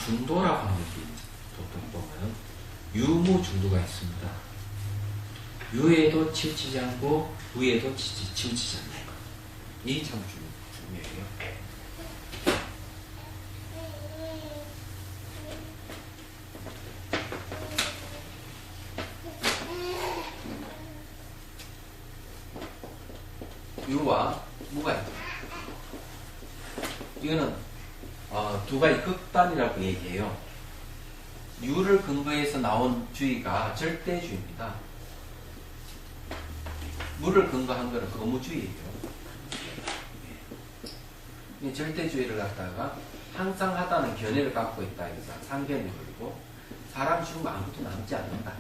중도라고 하는 게 보통 보면 유무 중도가 있습니다. 유에도 치우치지 않고 무에도 치우치지 않는 것. 이게 참 중요해요. 유와 무가 있다. 이거는 두 가지 극단이라고 얘기해요. 유를 근거해서 나온 주의가 절대주의입니다. 무를 근거한 거는 거무주의예요. 이 절대주의를 갖다가 항상 하다는 견해를 갖고 있다 해서 상견이 걸리고 사람 죽으면 아무것도 남지 않는다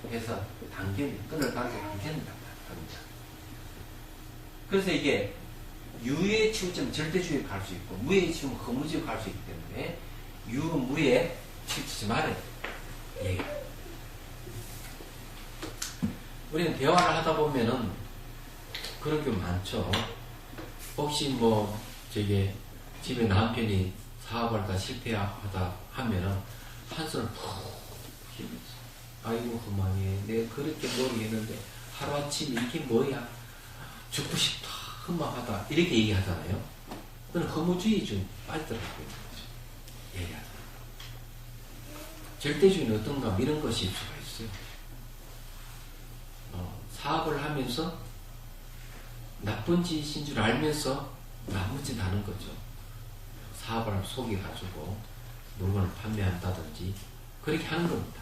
해서 단견이 끈을 가지고 단견을 합니다. 그래서 이게 유에 치우치면 절대주의에 갈 수 있고 무에 치우면 거무주의에 갈 수 있기 때문에 유, 무에 치우치지 말아야 돼요. 우리는 대화를 하다 보면은 그런 게 많죠. 혹시 뭐 저게 집에 남편이 사업을 다 실패하다 하면은 한숨을 푹 쉬면서 아이고 그만해 내가 그렇게 노력했는데 하루아침 이게 뭐야 죽고 싶다 흠막하다 이렇게 얘기하잖아요. 그건 허무주의 좀 빠지더라고요. 얘기하잖아요. 절대주의는 어떤가 이런 것일 수가 있어요. 사업을 하면서 나쁜 짓인 줄 알면서 나쁜 짓 하는 거죠. 사업을 속여가지고 물건을 판매한다든지 그렇게 하는 겁니다.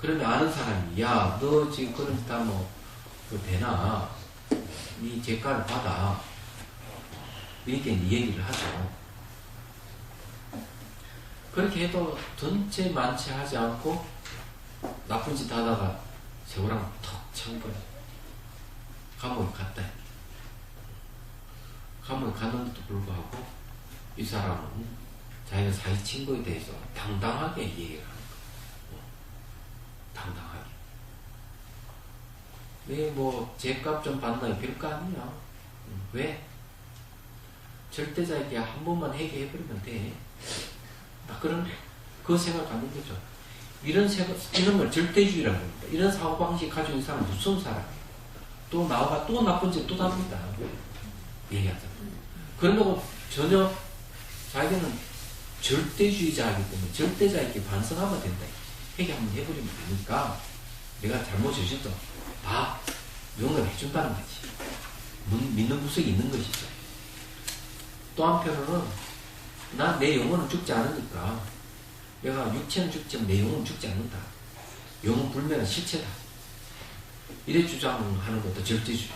그러면 아는 사람이 야 너 지금 그런 짓 하면 그거 되나? 네 재가를 받아. 이렇게 얘기를 하죠. 그렇게 해도 전체 만체 하지 않고 나쁜 짓 하다가 세월랑 턱 쳐버려. 감옥에 갔다. 감옥에 갔는데도 불구하고 이 사람은 자기가 자기 친구에 대해서 당당하게 얘기를 하는 거예요. 당당하게. 네, 뭐 제값 좀 받나 별거 아니야. 왜? 절대자에게 한 번만 회개해버리면 돼. 그런 그 생각하는 거죠. 이런 걸 절대주의라고 합니다. 이런 사고방식 가지고 있는 사람은 무서운 사람이에요. 또 나와가 또 나쁜 짓 또 답니다. 얘기하잖아요. 그런다고 전혀 자기는 절대주의자이기 때문에 절대자에게 반성하면 된다. 회개 한번 해버리면 되니까 내가 잘못했었죠. 다 용납 해준다는 거지. 믿는 구석이 있는 것이죠. 또 한편으로는 나 내 영혼은 죽지 않으니까 내가 육체는 죽지만 내 영혼은 죽지 않는다. 영혼 불멸은 실체다. 이래 주장하는 것도 절대주의.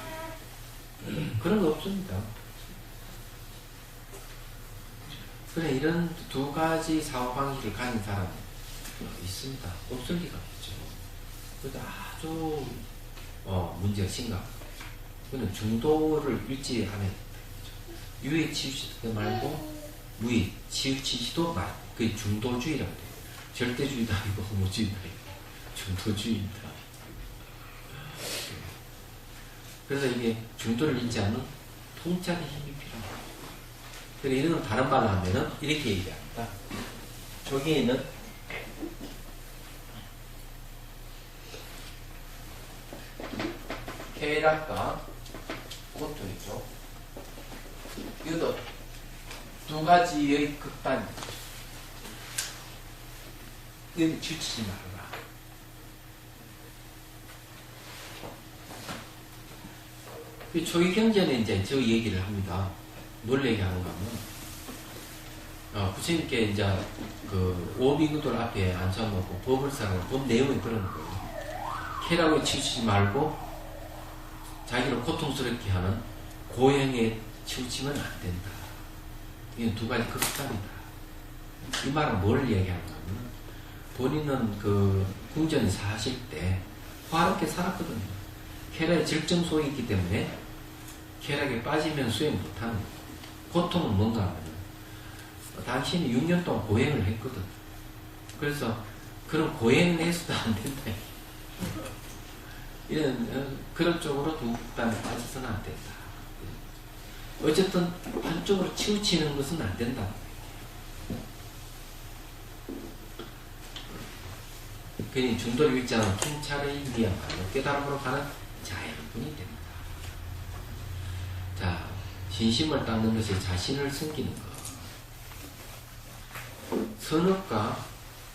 그런 거 없습니다. 그래 이런 두 가지 사고방식을 가진 사람은 있습니다. 없을 리가 없죠. 그래도 아주 문제가 심각합니다. 그는 중도를 잃지 않아야 된다. 유에 치우치지도 말고 무에 치우치지도 말. 그게 중도주의라고 돼요. 절대주의도 아니고 허무주의도 아니고 중도주의입니다. 그래서 이게 중도를 잃지 않는 통찰의 힘이 필요합니다. 그래서 이런 다른 말로 하면은 이렇게 얘기합니다. 저기에는 쾌락과 고통이죠. 이것도 두 가지의 극단입니다. 이건 지치지 말아라. 이 초기 경제는 이제 저 얘기를 합니다. 뭘 얘기하는가 하면, 부처님께 이제 그 오비구들 앞에 앉혀놓고 법을 사는 법 내용이 그런 거예요. 쾌락에 치우치지 말고 자기를 고통스럽게 하는 고행에 치우치면 안 된다. 이건 두 가지 극단이다. 이 말은 뭘 얘기하는가 하면, 본인은 그 궁전에 사실 때 화롭게 살았거든요. 쾌락에 질증소에 있기 때문에 쾌락에 빠지면 수행 못하는 거예요. 고통은 뭔가 하면 당신이 6년 동안 고행을 했거든. 그래서 그런 고행을 해서도 안 된다. 이런 그런 쪽으로 두 극단에 빠져서는 안 된다. 어쨌든 한쪽으로 치우치는 것은 안 된다. 괜히 중도를 잃지 않은 통찰의 미약함을 깨달음으로 가는 자연분이 됩니다. 자, 진심을 닦는 것이 자신을 숨기는 것. 선업과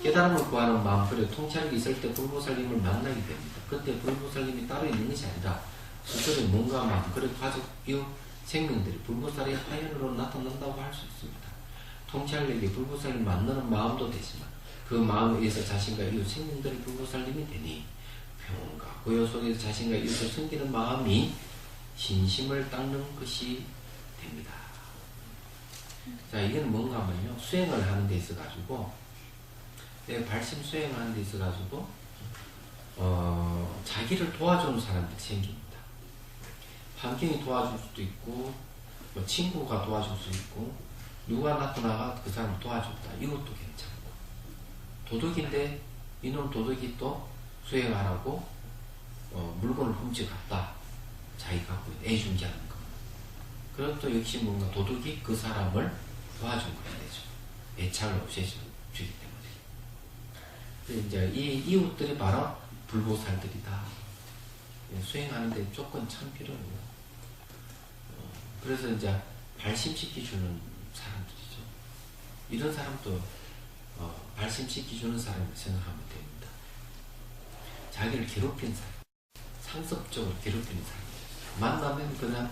깨달음을 구하는 마음, 그리고 통찰이 있을 때 불보살님을 만나게 됩니다. 그때 불보살님이 따로 있는 것이 아니라 스스로의 몸과 마음, 그리고 가족, 이웃, 생명들이 불보살의 화연으로 나타난다고 할 수 있습니다. 통찰에게 불보살님 만나는 마음도 되지만 그 마음에 의해서 자신과 이웃 생명들이 불보살님이 되니 평온과 고요 속에서 자신과 이웃을 섬기는 마음이 진심을 닦는 것이 됩니다. 자, 이건 뭔가 하면요, 수행을 하는 데 있어가지고, 내가 발심 수행을 하는 데 있어가지고, 자기를 도와주는 사람들이 생깁니다. 환경이 도와줄 수도 있고, 뭐 친구가 도와줄 수 있고, 누가 나타나가 그 사람을 도와줬다. 이것도 괜찮고. 도둑인데, 이놈 도둑이 또 수행하라고, 물건을 훔쳐갔다. 자기가 갖고 있는 애중지하는 거. 그럼 또 역시 뭔가 도둑이 그 사람을 도와준 거야 되죠. 애착을 없애주기 때문에. 그래서 이제 이 이웃들이 바로 불보살들이다. 수행하는데 조건 참 필요해요. 그래서 이제 발심시켜주는 사람들이죠. 이런 사람도 발심시켜주는 사람을 생각하면 됩니다. 자기를 괴롭힌 사람, 상습적으로 괴롭히는 사람. 만나면 그냥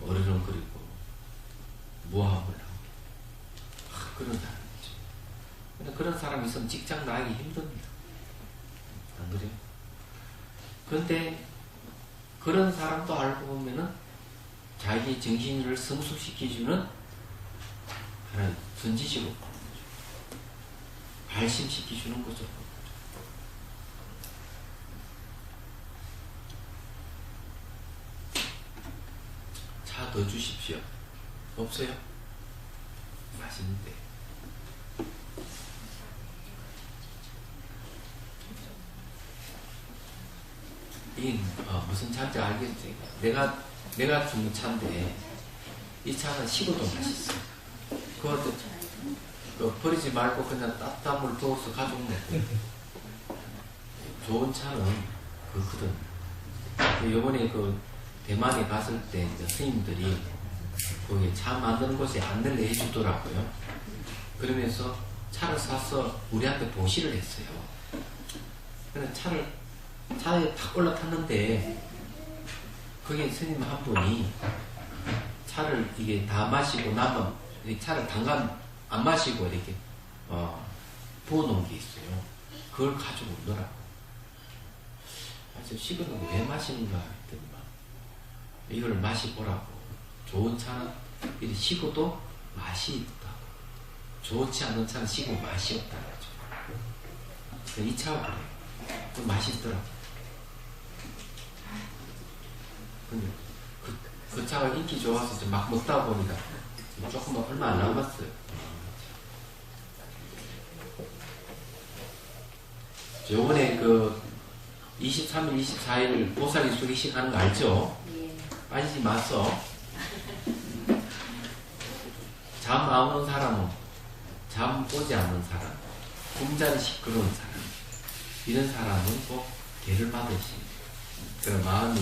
어르렁거리고 모함을 하고 그런 사람이죠. 근데 그런 사람이 있으면 직장 나가기 힘듭니다. 안 그래요? 그런데 그런 사람도 알고 보면은 자기 정신을 성숙시켜주는 하나의 선지식으로 발심시켜주는 거죠. 차 더 주십시오. 없어요? 맛있는데. 이 무슨 차인지 알겠지? 내가 준 차인데 이 차는 식어도 맛있어. 그것도 버리지 말고 그냥 따뜻한 물 부어서 가져오면 돼. 좋은 차는 그거거든. 요번에 대만에 갔을 때 이제 스님들이 거기 차 만드는 곳에 안내를 해주더라고요. 그러면서 차를 사서 우리한테 보시를 했어요. 그래서 차에 탁 올라탔는데 거기 스님 한 분이 차를 이게 다 마시고 나면 이 차를 당간 안 마시고 이렇게 부어놓은 게 있어요. 그걸 가지고 오더라고. 그래서 식은 왜 마시는가 했더니 이걸 마시보라고. 좋은 차는 이렇게 식어도 맛이 있다. 좋지 않은 차는 식으면 맛이 없다는 거죠. 이 차가 그래요. 그 맛이 있더라고. 근데 그 차가 인기 좋아서 막 먹다 보니까 조금 얼마 안 남았어요. 요번에 23일, 24일 보살이 수리식 하는 거 알죠? 예. 빠지지 마서. 잠 안 오는 사람은, 잠 오지 않는 사람, 꿈자리 시끄러운 사람, 이런 사람은 꼭 개를 받으시. 그럼 마음이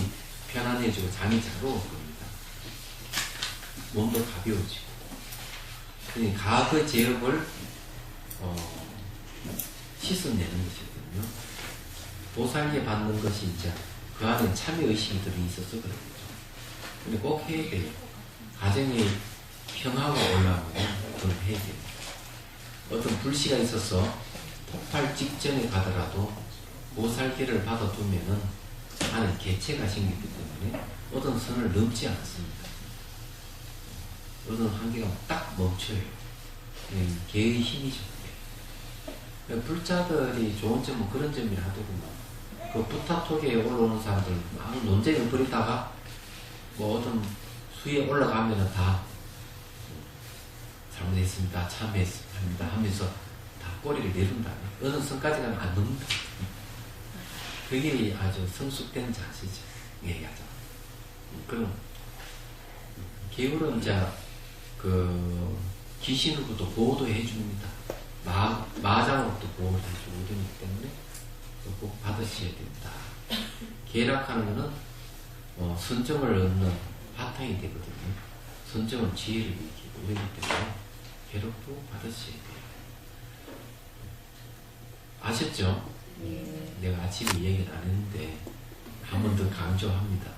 편안해지고 잠이 잘 올 겁니다. 몸도 가벼워지고. 그러니까 가그 제업을 씻어내는 것이거든요. 보살계 받는 것이 이제 그 안에 참여의식이 들어있어서 그런 거죠. 근데 꼭 해야 돼요. 가정이 평화가 올라오면 그걸 해야 돼요. 어떤 불씨가 있어서 폭발 직전에 가더라도 보살계를 받아두면은 안에 개체가 생기기 때문에 어떤 선을 넘지 않습니다. 어떤 한계가 딱 멈춰요. 개의 힘이죠. 불자들이 좋은 점은 그런 점이라 하더구만. 그 부탁톡에 올라오는 사람들 막 논쟁을 벌이다가 뭐 어떤 수위에 올라가면은 다 잘못했습니다, 참회했습니다 하면서 다 꼬리를 내린다. 어느 선까지 가면 안 넘는다. 그게 아주 성숙된 자세죠. 얘기하자. 그럼 개울은 이제 그 귀신으로부터 보호도 해줍니다. 마장으로부터 보호를 해주고 이러기 때문에 꼭 받으셔야 됩니다. 계락하는 거는 선정을 얻는 바탕이 되거든요. 선정은 지혜를 일으키고 이러기 때문에 계력도 받으셔야 돼요. 아셨죠? 예. 내가 아침에 얘기를 안 했는데 한 번 더 강조합니다.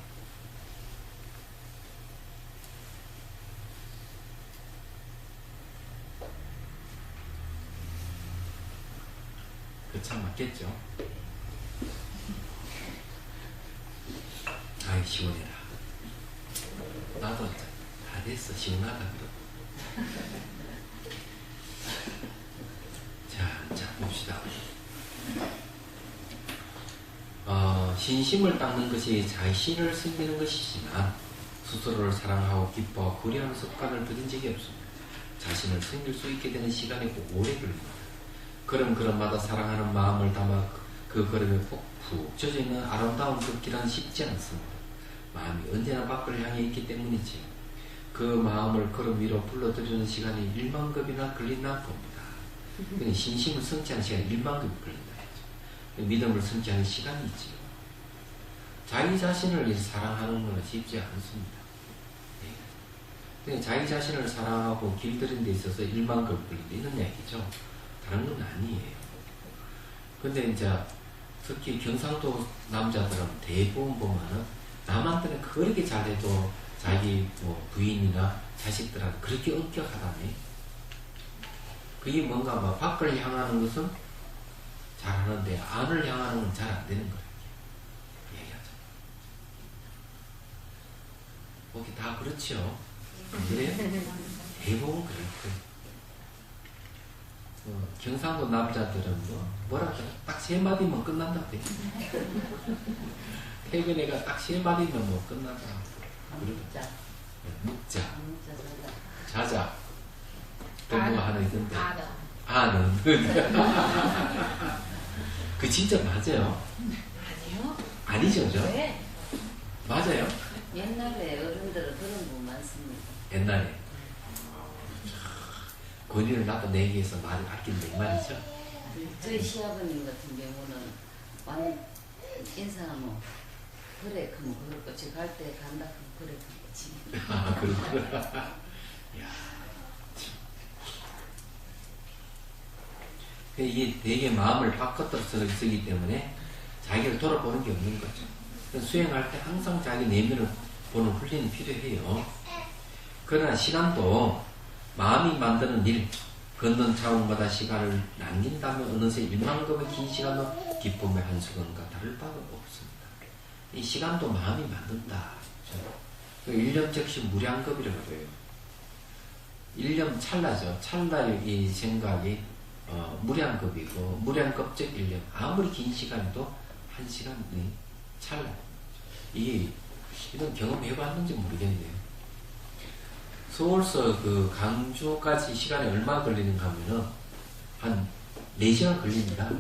그 참 맞겠죠? 아이 시원해라. 나도 다 됐어. 시원하다 그러고. 자 봅시다. 신심을 닦는 것이 자신을 섬기는 것이지만 스스로를 사랑하고 기뻐하고 그리하는 습관을 들인 적이 없습니다. 자신을 섬길 수 있게 되는 시간이 오래 걸립니다. 걸음마다 사랑하는 마음을 담아 그 걸음에 푹 젖어있는 아름다운 그 길은 쉽지 않습니다. 마음이 언제나 밖을 향해 있기 때문이지. 그 마음을 걸음 위로 불러들이는 시간이 1만 급이나 걸린다 봅니다. 그러니까 신심을 성취하는 시간이 1만 급이 걸린다 했죠. 믿음을 성취하는 시간이 있지요. 자기 자신을 사랑하는 건 쉽지 않습니다. 그러니까 자기 자신을 사랑하고 길들이는 데 있어서 1만 급 걸린다 이런 얘기죠. 다른 건 아니에요. 근데 이제 특히 경상도 남자들은 대부분 보면은 남한테는 그렇게 잘해도 자기 뭐 부인이나 자식들한테 그렇게 엄격하다네. 그게 뭔가 막 밖을 향하는 것은 잘하는데 안을 향하는 건 잘 안 되는 거예요. 얘기하죠. 거기 다 그렇죠. 그래요? 대부분 그럴 거예요. 경상도 남자들은 뭐라 그래? 딱 세 마디면 끝난다. 퇴근해가 딱 세 마디면 뭐 끝난다. 묵자. 자자. 또 뭐 하나 있던데. 아는. 그 진짜 맞아요? 아니요. 아니죠, 저? 왜? 맞아요? 옛날에 어른들은 그런 분 많습니다. 옛날에. 권위를 나도 내기 위해서 말을 아낀다 이 말이죠? 저희 시아버님 같은 경우는 완 인사하면 그래 그럼 그럴 거지 갈 때 간다 그럼 그래 그렇지. 아, 그렇구나. 야, 이게 되게 마음을 바꿔서 쓰기 때문에 자기를 돌아보는 게 없는 거죠. 수행할 때 항상 자기 내면을 보는 훈련이 필요해요. 그러나 시간도 마음이 만드는 일, 걷는 자국마다 시간을 남긴다면 어느새 1만큼의 긴 시간도 기쁨의 한 수건과 다를 바가 없습니다. 이 시간도 마음이 만든다. 1년 즉시 무량겁이라고 그래요. 1년 찰나죠. 찰나의 이 생각이 무량겁이고 무량겁적 1년. 아무리 긴 시간도 1시간이 찰나. 이런 경험해봤는지 모르겠네요. 서울서 그 강주까지 시간이 얼마 걸리는가 하면은 한 4시간 걸립니다.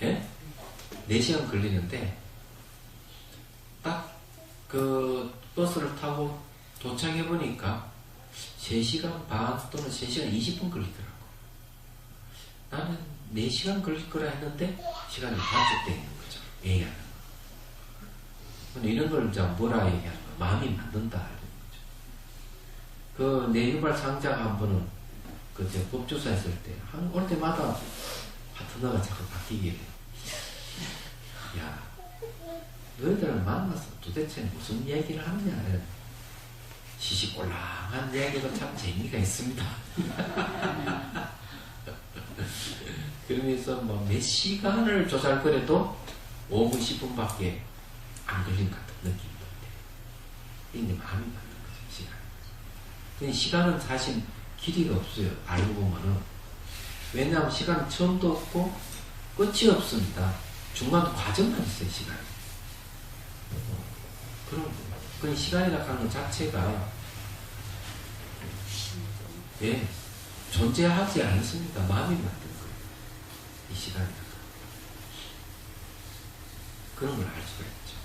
예? 4시간 걸리는데 딱 그 버스를 타고 도착해 보니까 3시간 반 또는 3시간 20분 걸리더라고. 나는 4시간 걸릴 거라 했는데 시간이 단축되어 있는 거죠. 얘기하는 거. 근데 이런 걸 이제 뭐라 얘기하는 거? 마음이 만든다. 이런 거죠. 그 내유발 상자가 한 번은 그 제가 법조사 했을 때, 올 때마다 파트너가 자꾸 바뀌게 돼. 야, 너희들을 만나서 도대체 무슨 얘기를 하느냐. 시시콜랑한 이야기도 참 재미가 있습니다. 그러면서 뭐 몇 시간을 조잘거려도 5분, 10분밖에 안 걸린 것 같은 느낌이 든대. 이게 마음이 맞는 거죠, 시간. 근데 시간은 사실 길이가 없어요, 알고 보면은. 왜냐하면 시간은 처음도 없고 끝이 없습니다. 중간 과정만 있어요, 시간. 그런 시간이라고 하는 것 자체가 예, 존재하지 않습니다. 마음이 만든 거예요. 이 시간이라고. 그런 걸 알 수가 있죠.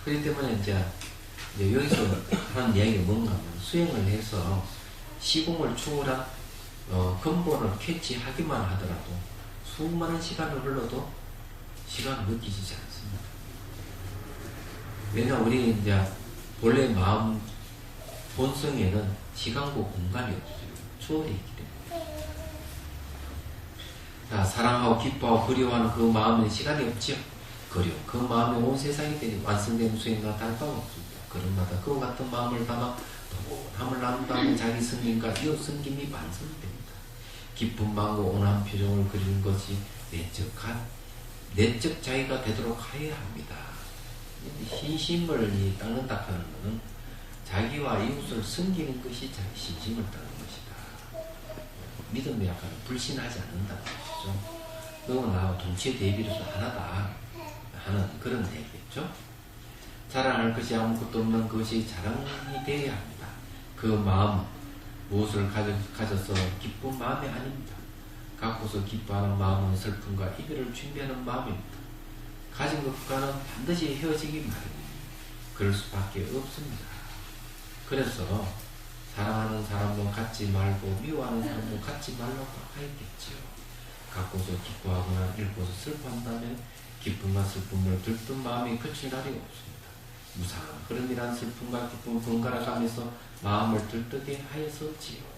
그렇기 때문에 이제 여기서 하는 이야기가 뭔가 하면 수행을 해서 시공을 추월한 근본을 캐치하기만 하더라도 수많은 시간을 흘러도 시간을 느끼지지 않습니다. 왜냐하면 우리 이제 본래 마음 본성에는 시간과 공간이 없어요. 추월해 있기 때문에. 자, 사랑하고 기뻐하고 그리워하는 그 마음에 시간이 없지요. 그리워. 그 마음에 온 세상이 되니 완성된 수행과 다를 바가 없습니다. 그런마다 그와 같은 마음을 담아 도함을 나눈 다음에 자기 승김과 이웃 승김이 완성됩니다. 기쁜 마음과 온화한 표정을 그리는 것이 내적 자기가 되도록 하여야 합니다. 신심을 닦는다 하는 것은 자기와 이웃을 섬기는 것이 자기 신심을 닦는 것이다. 믿음이라고 하는 불신하지 않는다는 것이죠. 너와 나와 동체 대비로서 하나다 하는 그런 얘기겠죠. 자랑할 것이 아무것도 없는 것이 자랑이 되어야 합니다. 그 마음 무엇을 가져서 기쁜 마음이 아닙니다. 갖고서 기뻐하는 마음은 슬픔과 이별을 준비하는 마음입니다. 가진 것과는 반드시 헤어지기 마련입니다. 그럴 수밖에 없습니다. 그래서 사랑하는 사람도 갖지 말고 미워하는 사람도 갖지 말라고 하였겠지요. 갖고서 기뻐하거나 잃고서 슬퍼한다면 기쁨과 슬픔을 들뜬 마음이 그칠 날이 없습니다. 무상한 그런이란 슬픔과 기쁨을 번갈아 가면서 마음을 들뜨게 하였었지요.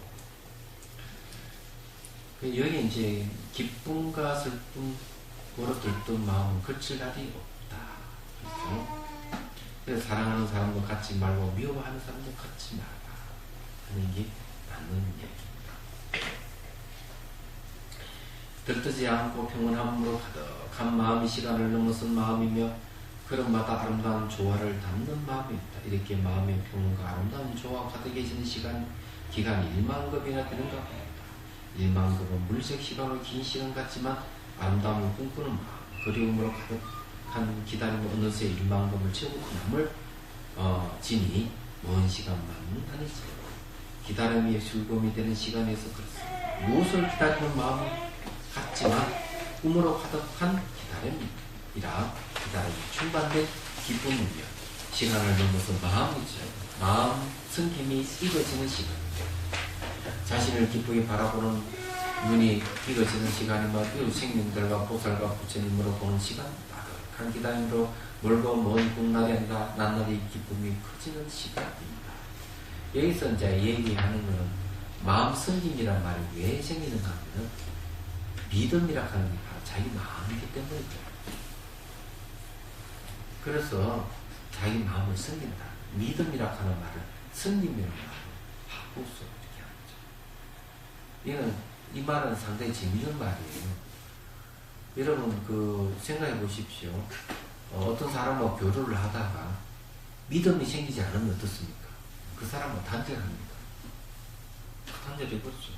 여기 이제 기쁨과 슬픔으로 들뜬 마음은 그칠 날이 없다. 그렇죠? 그래서 사랑하는 사람도 갖지 말고 미워하는 사람도 갖지 말라 하는 게 맞는 얘기입니다. 들뜨지 않고 평온함으로 가득한 마음이 시간을 넘어선 마음이며 그런마다 아름다운 조화를 담는 마음입니다. 이렇게 마음의 평온과 아름다운 조화가 가득해지는 기간이 1만급이나 되는가 봅니다. 1만급은 물색 시간으로 긴 시간 같지만 아름다움을 꿈꾸는 마음, 그리움으로 가득한 기다림을 어느새 1만급을 채우고 남을 지니 먼 시간만 아니죠. 기다림이 즐거움이 되는 시간에서 그렇습니다. 무엇을 기다리는 마음 같지만 꿈으로 가득한 기다림이라 기다림이 충만된 기쁨이며 시간을 넘어서 마음 승김이 익어지는 시간입니다. 자신을 기쁘게 바라보는 눈이 익어지는 시간이며 이웃 생명들과 보살과 부처님으로 보는 시간, 따뜻한 기다림으로 멀고 먼 훗날이 아니라 낱날이 기쁨이 커지는 시간입니다. 여기서 이제 얘기하는 것은 마음 승김이란 말이 왜 생기는가 하면 믿음이라 하는 게 바로 자기 마음이기 때문이죠. 그래서 자기 마음을 승긴다. 믿음이라 하는 말을 승김이라는 말을 바꾸서 이렇게 하죠. 이 말은 상당히 재미있는 말이에요. 여러분 생각해 보십시오. 어떤 사람하고 교류를 하다가 믿음이 생기지 않으면 어떻습니까? 그 사람은 단절합니다. 단절해버리죠.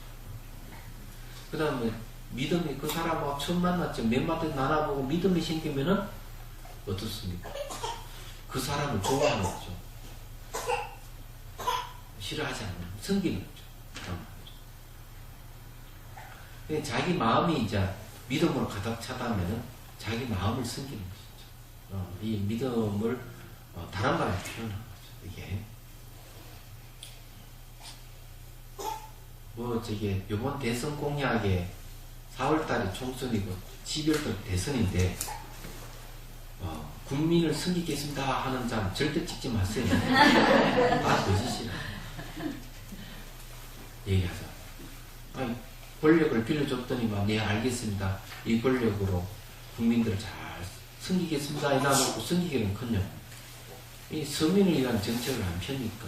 그 다음에 믿음이 그 사람하고 처음 만났죠. 몇 마디 나눠보고 믿음이 생기면은 어떻습니까? 그 사람을 좋아하는 거죠. 싫어하지 않는, 성기는 거죠. 자기 마음이 이제 믿음으로 가득 차다면은 자기 마음을 숨기는 것이죠. 이 믿음을 다른 말에 표현한 거죠. 이게 저게 요번 대선 공약에 4월달에 총선이고 12월달 대선인데 국민을 섬기겠습니다 하는 자는 절대 찍지 마세요. 다 거짓이라 얘기하자. 아니, 권력을 빌려줬더니만 네 알겠습니다. 이 권력으로 국민들을 잘 섬기겠습니다. 이나놓고 섬기기는커녕 이 서민을 위한 정책을 안 펴니까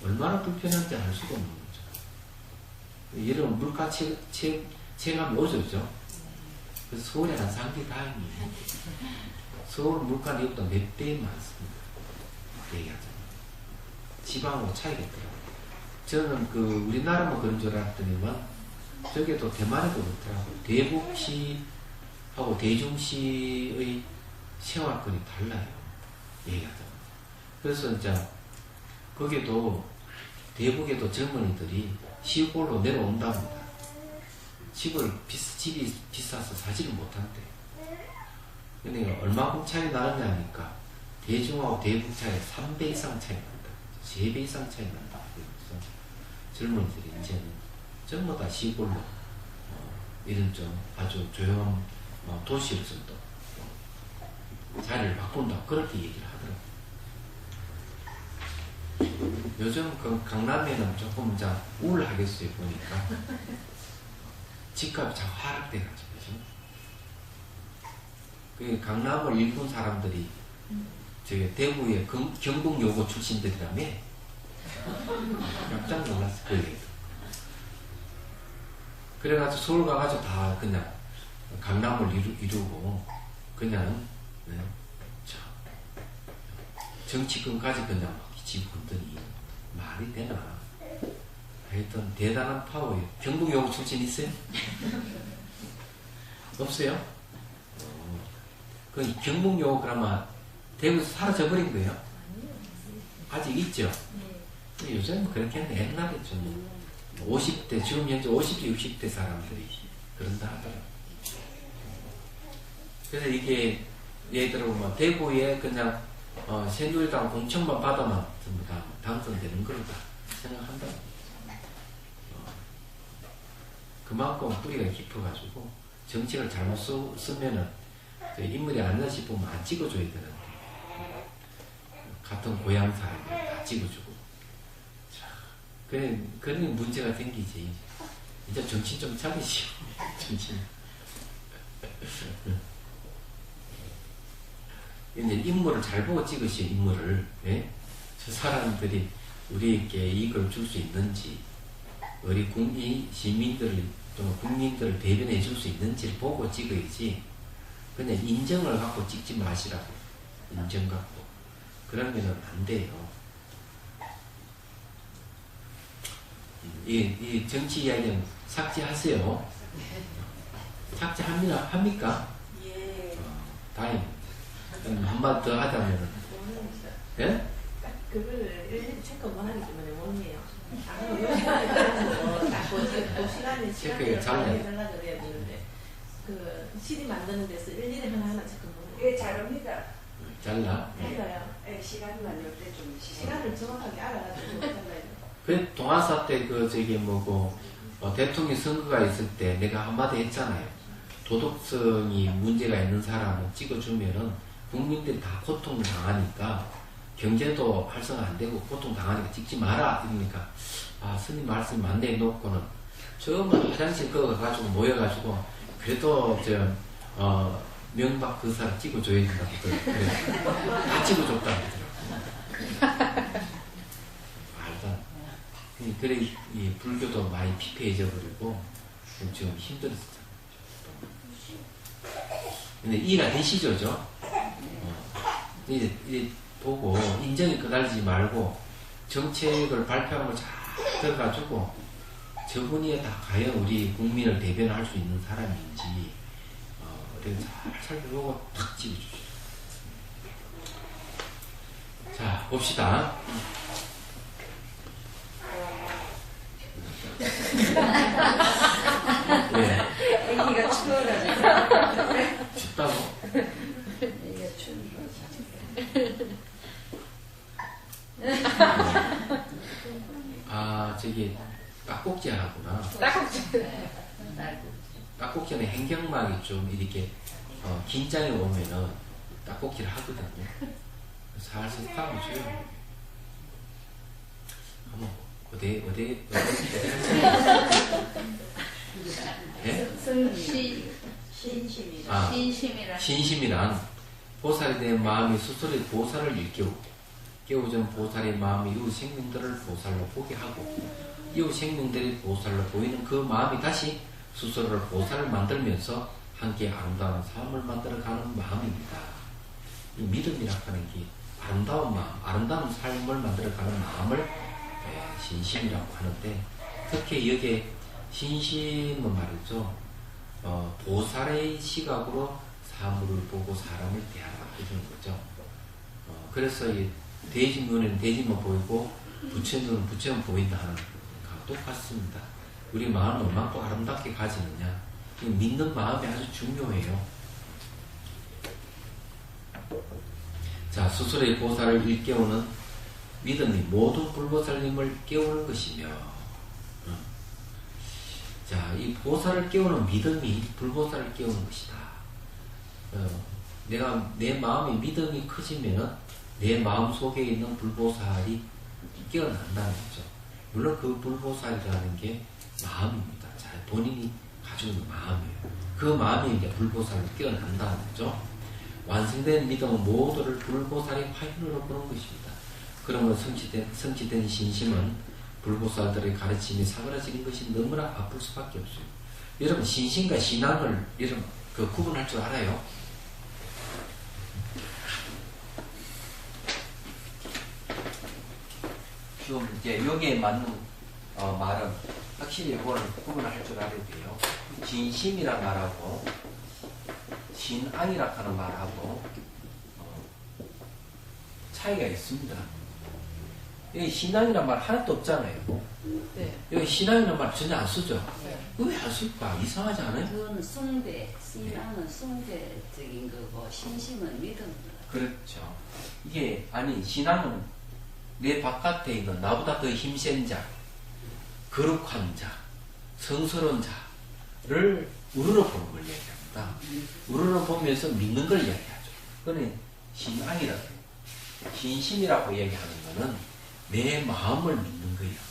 얼마나 불편한지 알 수가 없는 거죠. 이런 물가 체감이 오졌죠. 그래서 서울에 안 산게 다행이에요. 서울 물가는 이것보다 몇 배 많습니다. 얘기하자면 지방하고 차이가 있더라고요. 저는 우리나라만 그런 줄 알았더니만 저게도 대만에도 그렇더라고요. 대북시하고 대중시의 생활권이 달라요. 얘기하자면. 그래서 이제 거기도 대북에도 젊은이들이 시골로 내려온답니다. 집이 비싸서 사지를 못한대. 그러니까 얼마큼 차이 나느냐 하니까 대중하고 대북 차이 3배 이상 차이 난다. 3배 이상 차이 난다. 그래서 젊은이들이 이제는 전부 다 시골로 이런 좀 아주 조용한 도시에서 또 자리를 바꾼다. 그렇게 얘기를 하더라고요. 요즘 강남에는 조금 이제 우울하겠어요. 보니까 집값이 참 하락돼가지고. 그 강남을 일군 사람들이 저기 대구의 경북여고 출신들이라며 깜짝 놀랐어. 그 얘기도. 그래가지고 서울 가가지고 다 그냥 강남을 이루고 그냥 정치권까지 그냥 막 집어넣더니 말이 되나. 하여튼 대단한 파워예요. 경북여고 출신 있어요? 없어요? 그 경북여고 그러면 대구에서 사라져버린 거예요? 아직 있죠? 네. 요새는 그렇겠네. 옛날에 좀 50대, 지금 현재 50대, 60대 사람들이 그런다 하더라고요. 그래서 이게 예를 들어 뭐 대구에 그냥 새누리당 공천만 받아만 전부 다 당선되는 거다 생각한다. 그만큼 뿌리가 깊어가지고 정책을 잘못 쓰면은 인물이 아니라 싶으면 안 찍어줘야 되는데 같은 고향 사람을 다 찍어주고 그런 문제가 생기지. 이제 정신 좀 차리시오. 정신. 이제 인물을 잘 보고 찍으시오. 인물을. 예? 저 사람들이 우리에게 이익을 줄 수 있는지 우리 시민들을 또는 국민들을 대변해 줄 수 있는지를 보고 찍어야지 그냥 인정을 갖고 찍지 마시라고. 인정 갖고. 그러면은 안 돼요. 이 정치 이야기는 삭제하세요. 삭제합니까? 예. 다행입니다. 한번 더 하자면은. 예? 그거를 일일이 체크 못 하기 때문에 못 해요. 시간에 해달라 그래야 되는데 CD 만드는 데서 일일이 하나하나 체크 못 해요. 예, 잘합니다. 잘라? 잘라요. 예, 시간만 요 때 좀 시간을 정확하게 알아가지고 잘라요. 그 동아사 때 대통령 선거가 있을 때 내가 한마디 했잖아요. 도덕성이 문제가 있는 사람을 찍어주면은 국민들이 다 고통 당하니까 경제도 활성화 안 되고 고통 당하니까 찍지 마라. 이러니까 스님 말씀 맞네 놓고는 처음에 화장실 그거 가지고 모여가지고 그래도 명박 그 사람 찍어줘야 된다고 그래. 다 찍어줬다 그러더라고. 말도 그래 이 불교도 많이 피폐해져 버리고 지금 힘들었어. 근데 이해가 되시죠? 이제 보고 인정이 끄달리지 말고 정책을 발표하는 걸 잘 들어가지고 저분이 다 과연 우리 국민을 대변할 수 있는 사람인지 잘 살펴보고 탁 찍어주시죠. 자, 봅시다. 애기가 추워가지고 춥다고? 애기가 추워. 아, 저기 딱꼭지 하나구나. 네. 딱꼭지는 행경막이 좀 이렇게 긴장이 오면은 딱꼭지를 하거든요. 살살 따라줘요. 한번 어디 예? 신심이라. 신심이라. 신심이란 보살에 대한 마음이 스스로의 보살을 일깨우고 깨우기 전 보살의 마음이 이웃 생명들을 보살로 보게 하고 이웃 생명들이 보살로 보이는 그 마음이 다시 스스로를 보살을 만들면서 함께 아름다운 삶을 만들어가는 마음입니다. 이 믿음이라고 하는 게 아름다운 마음, 아름다운 삶을 만들어가는 마음을 신심이라고 하는데 특히 여기에 신심은 말이죠. 보살의 시각으로 사물을 보고 사람을 대하라 이런 거죠. 그래서 이 돼지 눈에는 돼지만 보이고 부처 눈은 부처만 보인다 하는 거와 똑같습니다. 우리 마음을 얼마나 아름답게 가지느냐. 믿는 마음이 아주 중요해요. 자, 스스로의 보살을 일깨우는 믿음이 모든 불보살님을 깨우는 것이며, 자, 이 보살을 깨우는 믿음이 불보살을 깨우는 것이다. 내 마음의 믿음이 커지면 내 마음 속에 있는 불보살이 깨어난다는 거죠. 물론 그 불보살이라는 게 마음입니다. 자, 본인이 가지고 있는 마음이에요. 그 마음이 이제 불보살로 깨어난다는 거죠. 완성된 믿음은 모두를 불보살의 화인으로 보는 것입니다. 그러므로 성취된 신심은 불보살들의 가르침이 사그라지는 것이 너무나 아플 수밖에 없어요. 여러분, 신심과 신앙을 여러분 구분할 줄 알아요? 지금 이제 여기에 맞는 말은 확실히 이거를 구분할 줄 알아야 돼요. 진심이란 말하고 신앙이라 하는 말하고 차이가 있습니다. 여기 신앙이란 말 하나도 없잖아요. 네. 여기 신앙이란 말 전혀 안 쓰죠. 네. 왜 안 쓸까? 이상하지 않아요? 그거는 숭배, 신앙은 숭배적인 거고 신심은 믿음. 그렇죠. 이게 아니 신앙은 내 바깥에 있는 나보다 더 힘센 자, 거룩한 자, 성스러운 자를 우러러보는 걸 얘기합니다. 우러러보면서 믿는 걸 얘기하죠. 그거는 신앙이라고 해요. 신심이라고 얘기하는 거는 내 마음을 믿는 거예요.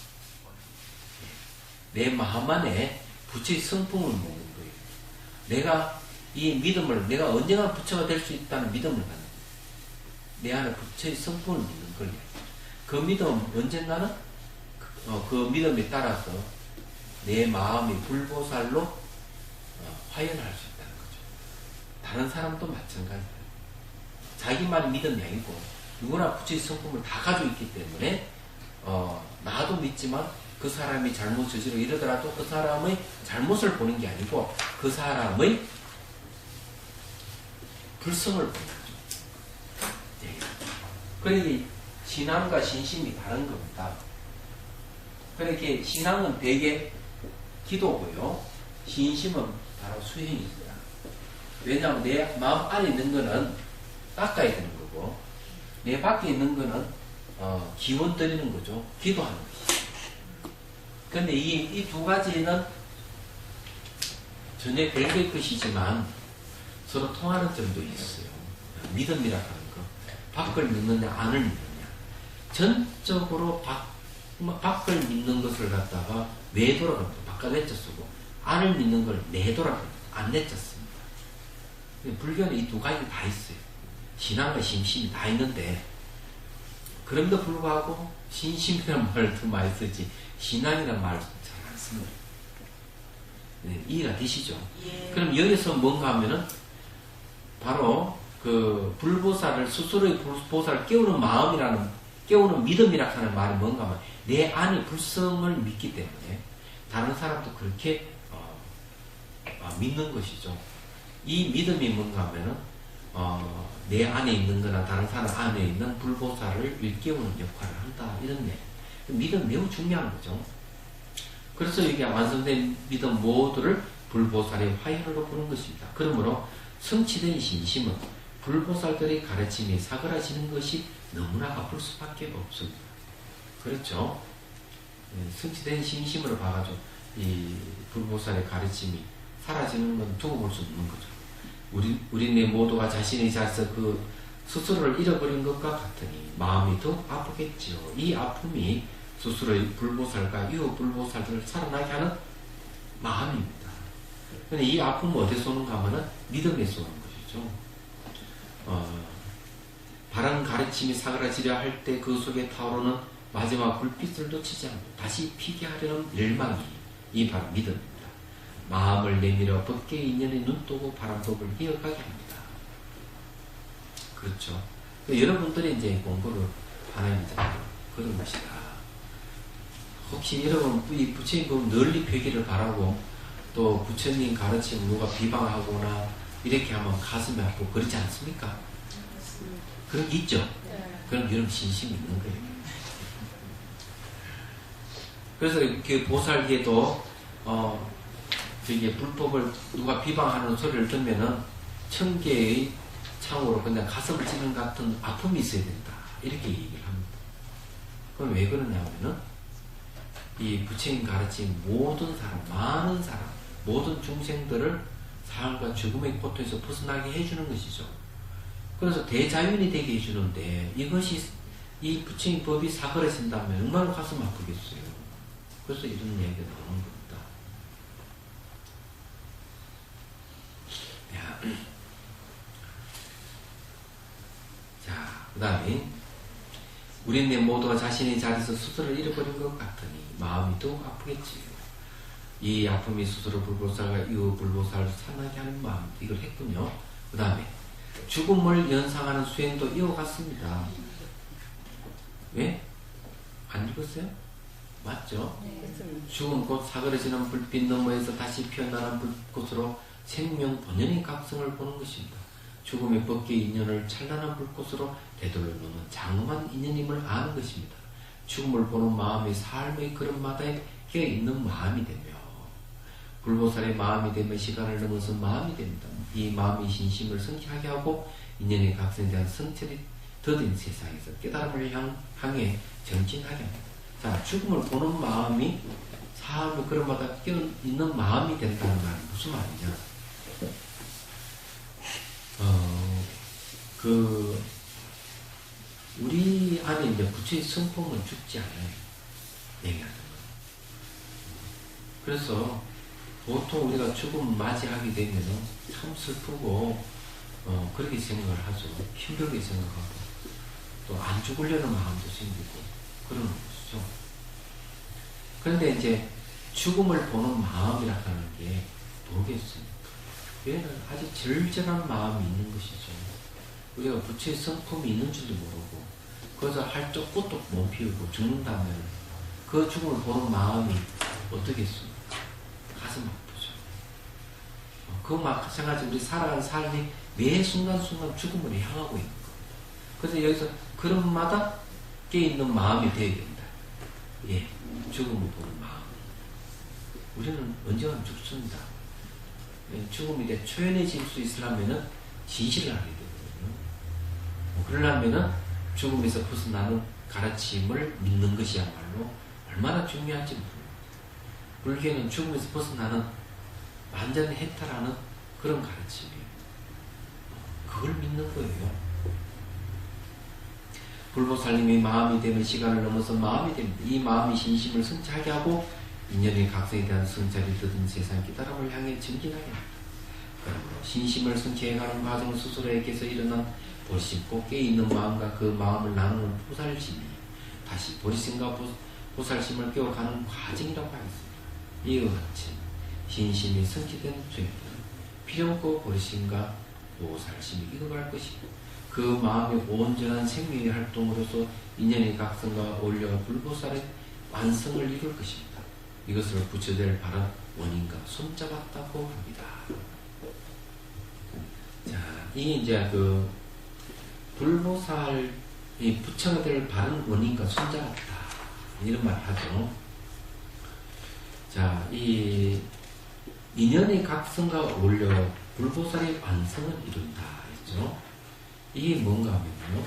내 마음 안에 부처의 성품을 믿는 거예요. 내가 이 믿음을 내가 언젠가 부처가 될 수 있다는 믿음을 갖는 거예요. 내 안에 부처의 성품을 믿는 거예요. 그 믿음은 언젠가는 그 믿음에 따라서 내 마음이 불보살로 화연할 수 있다는 거죠. 다른 사람도 마찬가지예요. 자기만 믿음이 아니고 누구나 부처의 성품을 다 가지고 있기 때문에 나도 믿지만 그 사람이 잘못 저지르고 이러더라도 그 사람의 잘못을 보는 게 아니고 그 사람의 불성을 보는 거죠. 네. 그러니 신앙과 신심이 다른 겁니다. 그렇게 신앙은 대개 기도고요. 신심은 바로 수행입니다. 왜냐하면 내 마음 안에 있는 거는 닦아야 되는 거고 내 밖에 있는 거는 기원 드리는 거죠. 기도하는 것이죠. 그런데 이 두 가지는 전혀 별개의 것이지만 서로 통하는 점도 있어요. 믿음이라고 하는 거. 밖을 믿느냐 안을 믿느냐. 전적으로 밖을 믿는 것을 갖다가 내도라고 합니다. 바깥 내자 쓰고 안을 믿는 걸 내도라고 합니다. 안 내자 씁니다. 불교는 이 두 가지 다 있어요. 신앙과 신심이 다 있는데 그럼에도 불구하고 신심이라는 말을 더 많이 쓰지 신앙이라는 말을 잘 안 씁니다. 네, 이해가 되시죠? 예. 그럼 여기서 뭔가 하면은 바로 그 불보살을 스스로의 불보살을 깨우는 믿음이라 하는 말이 뭔가 하면 내 안의 불성을 믿기 때문에 다른 사람도 그렇게 믿는 것이죠. 이 믿음이 뭔가 하면은 내 안에 있는 거나 다른 사람 안에 있는 불보살을 일깨우는 역할을 한다 이런 얘기. 믿음 매우 중요한 거죠. 그래서 이게 완성된 믿음 모두를 불보살의 화연으로 보는 것입니다. 그러므로 성취된 신심은 불보살들의 가르침이 사그라지는 것이 너무나 아플 수밖에 없습니다. 그렇죠? 성취된 신심으로 봐가지고 이 불보살의 가르침이 사라지는 건 두고 볼 수 없는 거죠. 우리네 모두가 자신의 자리에서 그 스스로를 잃어버린 것과 같으니 마음이 더 아프겠지요. 이 아픔이 스스로의 불보살과 이후 불보살들을 살아나게 하는 마음입니다. 근데 이 아픔은 어디서 오는가 하면은 믿음에서 오는 것이죠. 바른 가르침이 사그라지려 할 때 그 속에 타오르는 마지막 불빛을 놓치지 않고 다시 피게 하려는 열망이 이 바로 믿음입니다. 마음을 내밀어 법계의 인연에 눈뜨고 바람법을 이어가게 합니다. 그렇죠. 여러분들이 이제 공부를 하는 그런 것이다. 혹시 여러분 이 부처님 보면 널리 펴기를 바라고 또 부처님 가르침 누가 비방하거나 이렇게 하면 가슴이 아프고 그렇지 않습니까? 그런 게 있죠. 그럼 여러분 신심이 있는 거예요. 그래서 그 보살계도 저기 불법을 누가 비방하는 소리를 듣면은 천개의 창으로 그냥 가슴을 찌는 같은 아픔이 있어야 된다. 이렇게 얘기를 합니다. 그럼 왜 그러냐면은 이 부처님 가르친 모든 사람, 많은 사람, 모든 중생들을 삶과 죽음의 고통에서 벗어나게 해주는 것이죠. 그래서 대자연이 되게 해주는데 이것이 이 부처님 법이 사그라진다면 얼마나 가슴 아프겠어요. 그래서 이런 이야기가 나오는 겁니다. 자, 그 다음에 우리네 모두가 자신의 자리에서 스스로를 잃어버린 것 같으니 마음이 더욱 아프겠지요. 이 아픔이 스스로 불보살과 이후 불보살을 산나게 하는 마음, 이걸 했군요. 그 다음에 죽음을 연상하는 수행도 이어갔습니다. 왜? 안 읽었어요? 맞죠? 죽음 곧 사그러지는 불빛 너머에서 다시 피어나는 불꽃으로 생명 본연의 각성을 보는 것입니다. 죽음의 법계의 인연을 찬란한 불꽃으로 되돌려 놓는 장엄한 인연임을 아는 것입니다. 죽음을 보는 마음이 삶의 걸음마다에 깨어있는 마음이 되며 불보살의 마음이 되며 시간을 넘어선 마음이 됩니다. 이 마음이 신심을 성취하게 하고 인연의 각성에 대한 성찰이 더딘 세상에서 깨달음을 향해 전진하게 합니다. 자, 죽음을 보는 마음이 삶의 걸음마다 깨어있는 마음이 된다는 말은 무슨 말이냐? 우리 안에 이제 부처의 성품은 죽지 않아요. 얘기하는 거. 그래서 보통 우리가 죽음을 맞이하게 되면 참 슬프고, 그렇게 생각을 하죠. 힘들게 생각하고, 또 안 죽으려는 마음도 생기고, 그러는 것이죠. 그런데 이제 죽음을 보는 마음이라 하는 게 뭐겠습니까? 얘는 아주 절절한 마음이 있는 것이죠. 우리가 부처의 성품이 있는 줄도 모르고, 거기서 할적 꽃도 못 피우고 죽는다면 그 죽음을 보는 마음이 어떻겠습니까? 가슴 아프죠. 그 마찬가지로 우리 살아가는 삶이 매 순간순간 죽음을 향하고 있는 겁니다. 그래서 여기서 그런마다 깨어있는 마음이 되어야 된다. 예, 죽음을 보는 마음. 우리는 언젠가 죽습니다. 죽음이 돼 초연해질 수 있으려면은 진실을 알아야 되거든요. 그러려면은 죽음에서 벗어나는 가르침을 믿는 것이야말로 얼마나 중요한지 모릅니다. 불교는 죽음에서 벗어나는 완전히 해탈하는 그런 가르침이에요. 그걸 믿는 거예요. 불보살님이 마음이 되면 시간을 넘어서 마음이 됩니다. 이 마음이 신심을 성취하게 하고 인연의 각성에 대한 성찰이 뜯은 세상 깨달음을 향해 전진하게 합니다. 그러므로 신심을 성취해가는 과정 스스로에게서 일어난 보리심고 깨어있는 마음과 그 마음을 나누는 보살심이 다시 보리심과 보살심을 깨워가는 과정이라고 하겠습니다. 이와 같이 신심이 성취된 죄는 필요 없고 보리심과 보살심이 이어갈 것이고 그 마음의 온전한 생명의 활동으로서 인연의 각성과 어울려 불보살의 완성을 이룰 것입니다. 이것을 부처될 바른 원인과 손잡았다고 합니다. 자, 이게 이제 그 불보살, 이 부처가 될 바른 원인과 손잡았다. 이런 말을 하죠. 자, 이 인연의 각성과 어울려 불보살의 완성을 이룬다. 했죠. 이게 뭔가 하면요,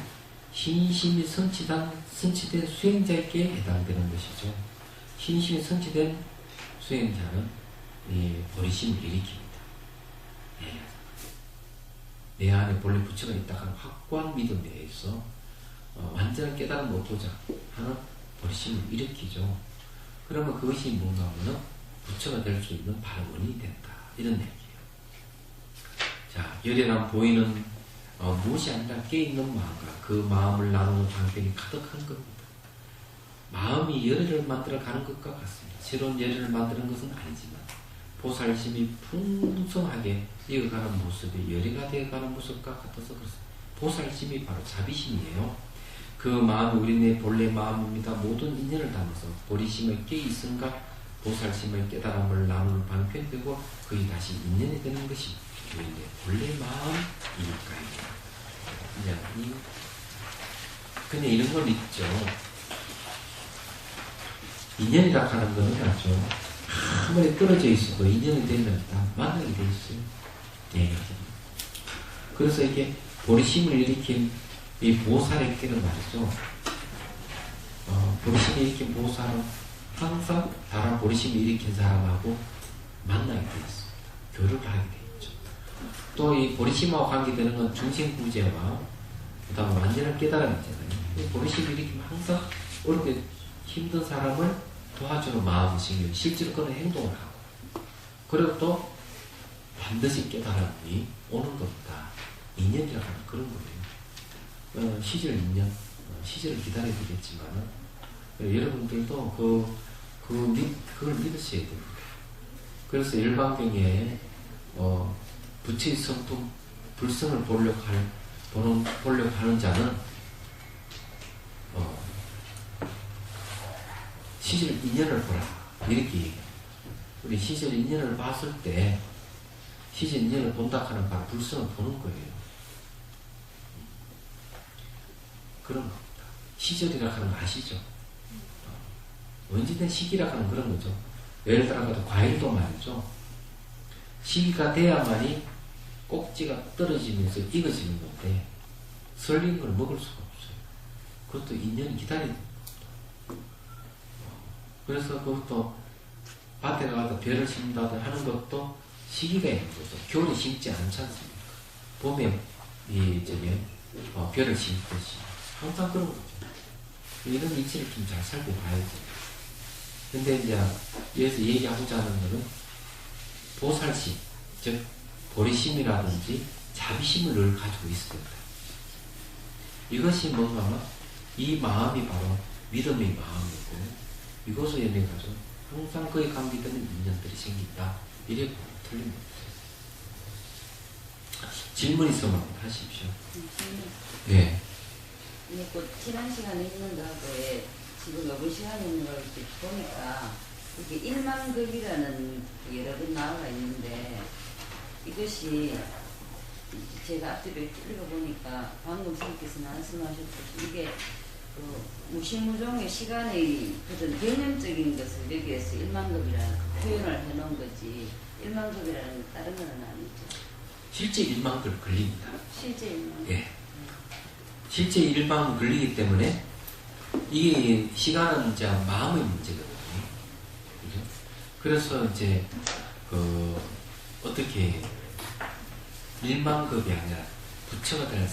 신심이 성취된 수행자에게 해당되는 것이죠. 신심이 성취된 수행자는 이 보리심을 일으킵니다. 내 안에 본래 부처가 있다 하는 확고한 믿음에 의해서 완전한 깨달음을 얻고자 하는 보리심을 일으키죠. 그러면 그것이 뭔가 하면은 부처가 될 수 있는 바로 원인이 된다. 이런 얘기예요. 자, 열애란 보이는 무엇이 아니라 깨있는 마음과 그 마음을 나누는 방편이 가득한 겁니다. 마음이 열애를 만들어 가는 것과 같습니다. 새로운 열애를 만드는 것은 아니지만 보살심이 풍성하게 이어가는 모습이 열애가 되어가는 모습과 같아서 그렇습니다. 보살심이 바로 자비심이에요. 그 마음이 우리네 본래 마음입니다. 모든 인연을 담아서 보리심의 깨있음과 보살심의 깨달음을 나누는 방편되고 그게 다시 인연이 되는 것이 우리네 본래 마음이니까요. 그냥 이런 건 있죠. 인연이라 하는 거는 아주 아무리 떨어져 있어도 인연이 되면 다 만나게 돼 있어요. 네. 그래서 이게 보리심을 일으킨 이 보살에게는 말이죠. 보리심을 일으킨 보살은 항상 다른 보리심을 일으킨 사람하고 만나게 돼 있습니다. 교류를 하게 돼 있죠. 또 이 보리심하고 관계되는 건 중생구제와 그 다음에 완전한 깨달음이잖아요. 이 보리심을 일으키면 항상 어렵게 힘든 사람을 도와주는 마음이 생겨요. 실제로 그런 행동을 하고. 그리고 또 반드시 깨달음이 오는 겁니다. 인연이라고 하는 그런 거예요. 시절 인연, 시절을 기다려야 되겠지만 여러분들도 그걸 믿으셔야 됩니다. 그래서 일반경에 부처의 성품, 불성을 보려고 하는 자는 시절 인연을 보라. 이렇게 얘기해요. 우리 시절 인연을 봤을 때 시절 인연을 본다 하는 바로 불성을 보는 거예요. 그런 겁니다. 시절이라 하는 거 아시죠? 언제든 시기라 하는 그런 거죠. 예를 들어서 과일도 말이죠. 시기가 돼야만이 꼭지가 떨어지면서 익어지는 건데 설린 걸 먹을 수가 없어요. 그것도 인연이 기다려야 됩니다. 그래서 그것도 밭에 가서 벼를 심는다 하는 것도 시기가 있는 거죠. 겨울에 심지 않지 않습니까? 봄에 벼를 심듯이 항상 그런 거죠. 이런 이치를 좀 잘 살펴봐야죠. 근데 이제 여기서 얘기하고자 하는 거는 보살심, 즉 보리심이라든지 자비심을 늘 가지고 있어야 된다. 이것이 뭔가 하면 이 마음이 바로 믿음의 마음이고 이것을 인해 가지고 항상 그에 관계되는 인연들이 생긴다. 이래 보면 틀림없어요. 질문 있으면 하십시오. 네. 지난 시간에 있는 거하고 지금 이번 시간에 있는 걸 보니까 이렇게 일만급이라는 여러 번 나와 있는데 이것이 제가 앞뒤로 읽어보니까 방금 선생님께서 말씀하셨듯이 이게 무시무종의 시간의 그런 개념적인 것을 여기에서 일만급이라는 표현을 해놓은 거지 일만급이라는 다른 건 아니죠. 실제 일만급 걸립니다. 실제 일만급. 예. 실제 일만 걸리기 때문에 이게 시간은 이제 마음의 문제거든요. 그죠? 그래서 이제 어떻게 일만급이 아니라 부처가 될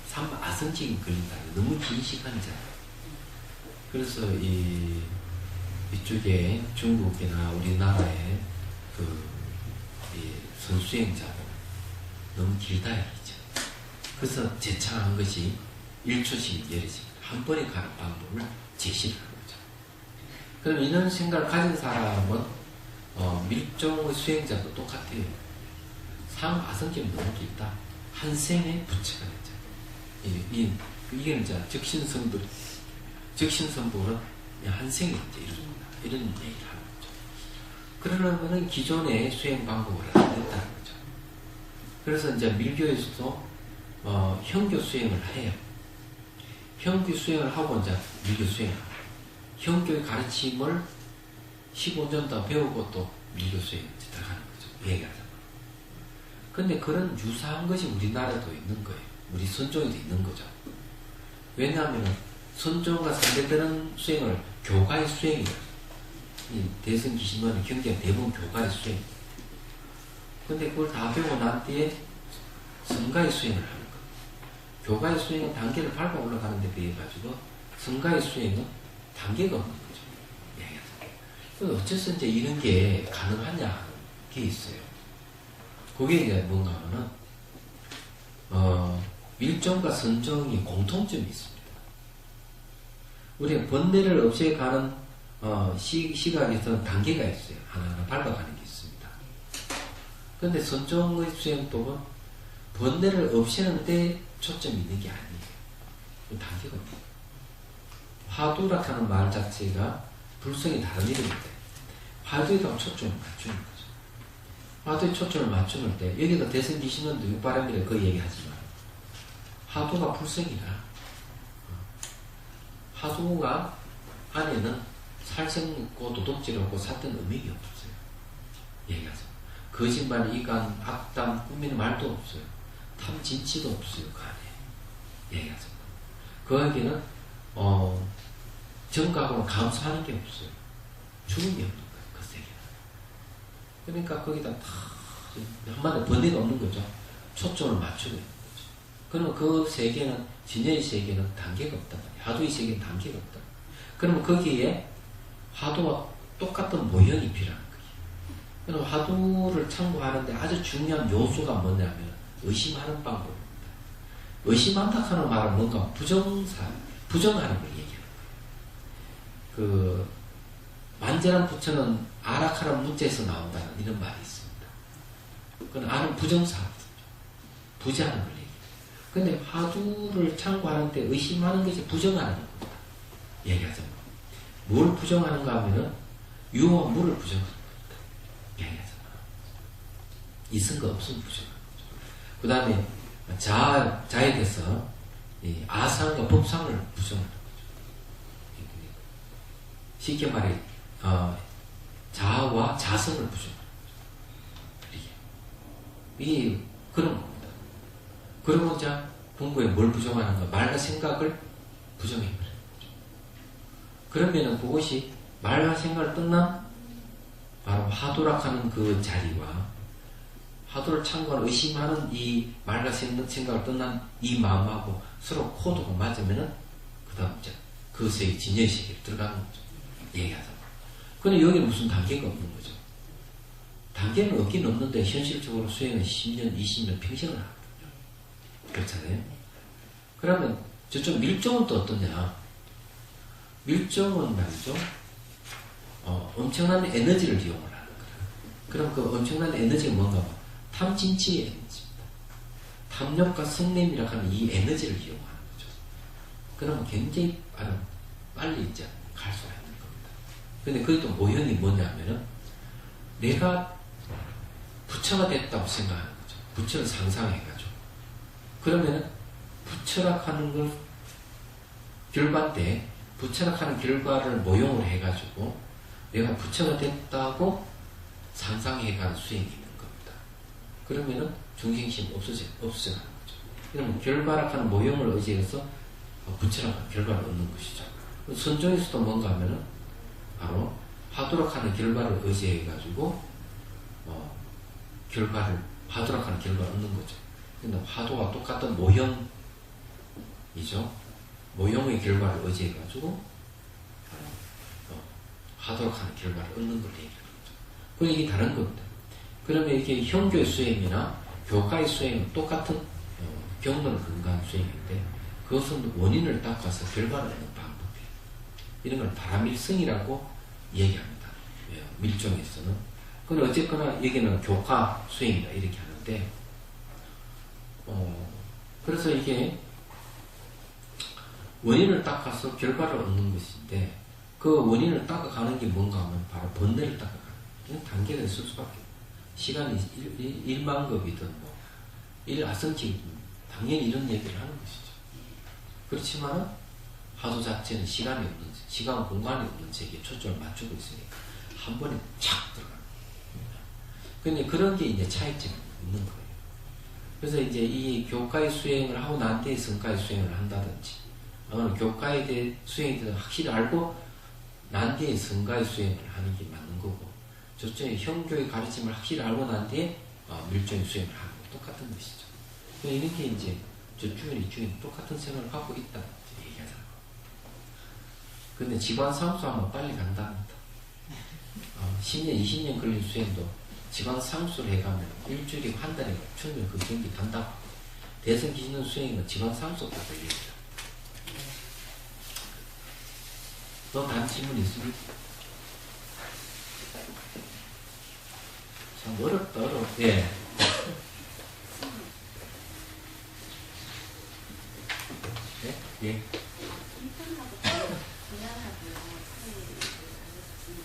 삼아성직이 걸린다. 너무 긴 시간이잖아요. 그래서 이쪽에 중국이나 우리나라의 이 선수행자는 너무 길다 이죠. 그래서 제창한 것이 1초씩 예리집니다. 한 번에 가는 방법을 제시를 하는 거죠. 그럼 이런 생각을 가진 사람은 밀종의 수행자도 똑같아요. 삼아성직이 너무 길다. 한 생에 부처가 되죠. 이게 이제 적신성불은 한 생에 이제 이루어진다. 이런 얘기를 하는 거죠. 그러려면은 기존의 수행 방법을 안 된다는 거죠. 그래서 이제 밀교에서도 형교 수행을 해요. 형교 수행을 하고 이제 밀교 수행을 합니다. 형교의 가르침을 15년 더 배우고 또 밀교 수행에 들어가는 거죠. 얘기하자면. 근데 그런 유사한 것이 우리나라에도 있는 거예요. 우리 선종에도 있는 거죠. 왜냐하면 선종과 상대되는 수행을 교가의 수행이에요. 이 대승 기신론의 경제는 대부분 교가의 수행. 근데 그걸 다 배우고 난 뒤에 성가의 수행을 하는 거예요. 교가의 수행은 단계를 밟아 올라가는 데 비해 가지고 성가의 수행은 단계가 없는 거죠. 그래서 어째서 이제 이런 게 가능하냐 하는 게 있어요. 그게 이제 뭔가 하면은 밀정과 선정이 공통점이 있습니다. 우리가 번뇌를 없애가는 시각에서는 단계가 있어요. 하나하나 밟아가는 게 있습니다. 그런데 선정의 수행법은 번뇌를 없애는데 초점이 있는 게 아니에요. 그 단계가 없어요. 화두라는 말 자체가 불성이 다른 이름인데 화두에다가 초점을 맞추는 거죠. 화두에 초점을 맞추는 때 여기다 대승기신론도 육바람이라 그 얘기하지만 화두가 불성이라 화두가 안에는 살생고 도둑질 없고 삿된 의미가 없어요. 얘기하죠. 거짓말, 이간, 악담, 꾸미는 말도 없어요. 탐진치도 없어요. 그 안에. 얘기하죠. 그 안에는 정각으로 감수하는 게 없어요. 죽음이 없는 거예요. 그 세계는. 그러니까 거기다 다 한마디로 번뇌가 없는 거죠. 초점을 맞추고 있는 거죠. 그러면 그 세계는 진여의 세계는 단계가 없다. 화두의 세계는 단계가 없다. 그러면 거기에 화두와 똑같은 모형이 필요한 거예요. 그럼 화두를 참고하는데 아주 중요한 요소가 뭐냐면 의심하는 방법입니다. 의심한다 하는 말은 뭔가 부정하는 걸 얘기하는 거예요. 그 완전한 부처는 아라카란 문자에서 나온다는 이런 말이 있습니다. 그건 아는 부정사거든요. 부재하는 걸 얘기해요. 근데 화두를 참고하는데 의심하는 것이 부정하는 겁니다. 얘기하자면 뭘 부정하는가 하면은 유와 물을 부정하는 겁니다. 얘기하자면 있은가 없으면 부정하는 거죠. 그 다음에 자에 대해서 아상과 법상을 부정하는 거죠. 쉽게 말해 자아와 자성을 부정하는 거죠. 이게 그런 겁니다. 그러면 자 공부에 뭘 부정하는가? 말과 생각을 부정해버리는 거죠. 그러면은 그것이 말과 생각을 끝난 바로 화두락하는 그 자리와 화두를 참고하는 의심하는 이 말과 생각을 끝난 이 마음하고 서로 코드가 맞으면은 그 다음 이제 그 세계 진여의 세계로 들어가는 거죠. 얘기하자. 근데 여기는 무슨 단계가 없는 거죠. 단계는 없긴 없는데 현실적으로 수행은 10년, 20년 평생을 하거든요. 그렇잖아요. 그러면 저쪽 밀정은 또 어떠냐? 밀정은 말이죠. 엄청난 에너지를 이용을 하는 거예요. 그럼 그 엄청난 에너지가 뭔가 봐. 탐진치의 에너지입니다. 탐욕과 성냄이라고 하는 이 에너지를 이용하는 거죠. 그러면 굉장히 빨리 이제 갈 수가 있는 겁니다. 근데 그게 또 모형이 뭐냐면은 내가 부처가 됐다고 생각하는 거죠. 부처를 상상해가지고. 그러면은 부처락하는 걸 결과 때 부처락하는 결과를 모형을 해가지고 내가 부처가 됐다고 상상해가는 수행이 있는 겁니다. 그러면은 중생심 없어져가는 거죠. 그러면 결과락하는 모형을 의지해서 부처락하는 결과를 얻는 것이죠. 선종에서도 뭔가 하면은 바로 화두락하는 결과를 의지해가지고 화두락하는 결과를 얻는 거죠. 근데 화두와 똑같은 모형이죠. 모형의 결과를 의지해가지고 화두락하는 결과를 얻는 걸 얘기하는 거죠. 그럼 이게 다른 겁니다. 그러면 이게 형교의 수행이나 교가의 수행은 똑같은 경론을 근거한 수행인데 그것은 원인을 닦아서 결과를 얻는 방법이에요. 이런 걸 바라밀성이라고 얘기합니다. 밀정에서는. 근데 어쨌거나 여기는 교가 수행이다 이렇게 하는데 그래서 이게 원인을 닦아서 결과를 얻는 것인데 그 원인을 닦아가는 게 뭔가 하면 바로 번뇌를 닦아가는 거예요. 단계가 있을 수밖에 없어요. 시간이 1만급이든 뭐 1아성치이든 당연히 이런 얘기를 하는 것이죠. 그렇지만 화두 자체는 시간이 없는 시간 공간이 없는 세계에 초점을 맞추고 있으니까 한 번에 촥 들어가는 거예요. 근데 그런 게 이제 차이점이 있는 거예요. 그래서 이제 이 교과의 수행을 하고 난 뒤에 성과의 수행을 한다든지, 아니면 교과에 대해 수행에 대해서 확실히 알고 난 뒤에 성과의 수행을 하는 게 맞는 거고, 저쪽에 형교의 가르침을 확실히 알고 난 뒤에 밀정의 수행을 하는 거 똑같은 것이죠. 이렇게 이제 저 주인이 똑같은 생각을 갖고 있다 얘기하잖아요. 근데 직관 상수하면 빨리 간답니다. 10년, 20년 걸린 수행도 직관 상수를 해가면 일주일이고 한 달에 충분히 그 경기 간다고. 대선 기준은 수행이면 직관 상수가 걸립니다. 또 다른 질문 있습니까? 참 어렵다, 예. 네? 예.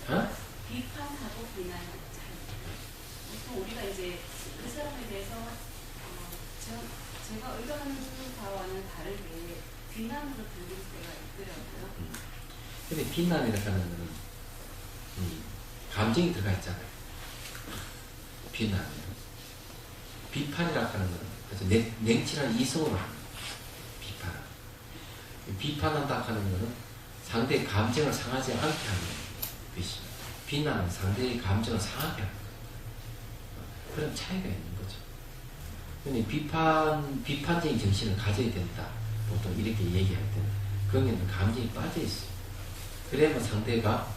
어? 비판하고 비난하고 보통 우리가 이제 그 사람에 대해서 제가 의도하는 바와는 다르게 비난으로 들릴 때가 있더라고요. 근데 비난이라고 하는 거는 감정이 들어가 있잖아요. 비난. 비판이라고 하는 거는 아주 냉철한 이성으로 하는 거예요. 비판. 비판한다 하는 거는 상대의 감정을 상하지 않게 하는 것입니다. 비난은 상대의 감정을 상하게 하는 거예요. 그런 차이가 있는 거죠. 근데 비판적인 정신을 가져야 된다. 보통 이렇게 얘기할 때는 거기에는 감정이 빠져 있어요. 그래야만 내가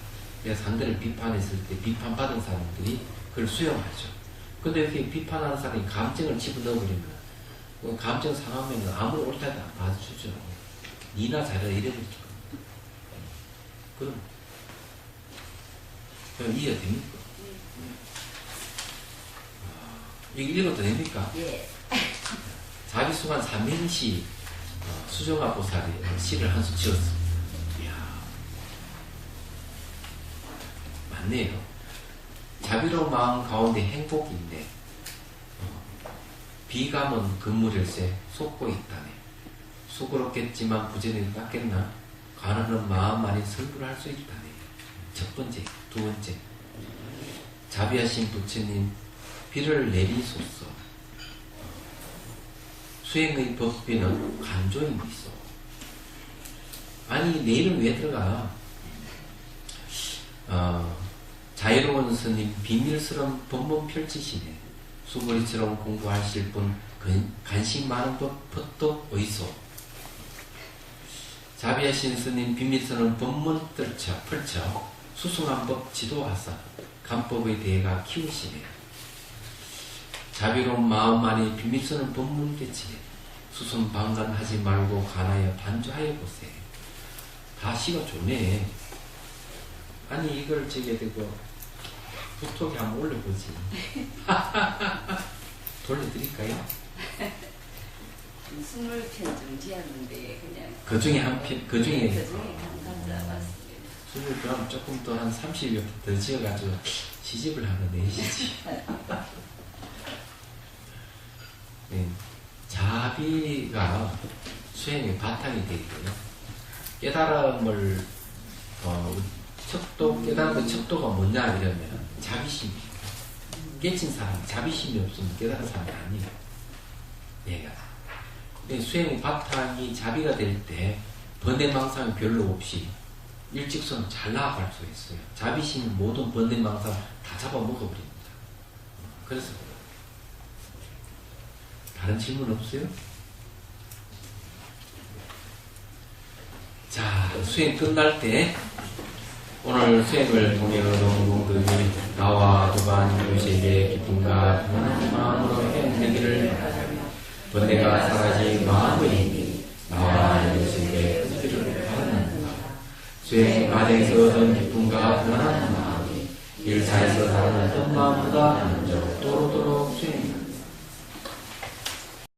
상대를 비판했을 때 비판받은 사람들이 그걸 수용하죠. 근데 이렇게 비판하는 사람이 감정을 집어넣어버리면 감정 상하면 아무리 옳다도 안 받아주죠. 니나 잘해 이래버리죠. 그럼 이해가 됩니까? 이거 읽어도 됩니까? 예. 자비수관 삼행시 수정화 보살이 시를 한 수 지었습니다. 이야, 맞네요. 자비로운 마음 가운데 행복이 있네. 비감은 근무일세 속고 있다네. 수고롭겠지만 부지런히 닦겠나? 가난한 마음만이 설부를 할 수 있다네. 첫 번째, 두 번째. 자비하신 부처님 비를 내리소서. 수행의 법비는 간조인 있어. 아니 내일은 왜 들어가? 자유로운 스님 비밀스러운 법문 펼치시네. 수고리처럼 공부하실 분 간식 많은 법도 어이소. 자비하신 스님 비밀스러운 법문 펼쳐 수승한 법 지도하사 간법의 대가 키우시네. 자비로운 마음만이 비밀스러운 법문 깨치네. 수승방관하지 말고 간하여 반주하여 보세. 다 시가 좋네. 아니 이걸 저게 되고 부톡에 한번 올려보지. 돌려드릴까요? 20편 좀 지었는데 그냥 그 중에 한 편, 그 중에 한 가자 왔습니다. 그럼 조금 더 한 30여 편 더 지어가지고 시집을 하나 내시지. 네. 자비가 수행의 바탕이 되고요. 깨달음을 깨달음의 척도가 뭐냐 이러면 자비심입니다. 깨친 사람, 자비심이 없으면 깨달은 사람이 아니에요. 얘가. 근데 수행의 바탕이 자비가 될 때 번뇌망상이 별로 없이 일직선으로 잘 나아갈 수 있어요. 자비심이 모든 번뇌망상 다 잡아먹어버립니다. 그래서 다른 질문 없어요? 자, 수행 끝날 때 오늘 수행을 통해 얻은 공덕이 나와 두반 유세의 기쁨과 편안한 마음으로 행되기를 번뇌가 사라진 마음의 나와 유세의 뜻을 바란다. 수행 과정에서 얻은 기쁨과 편안한 마음이 일차에서 다루는 어떤 마음보다 먼저 또로또로 수행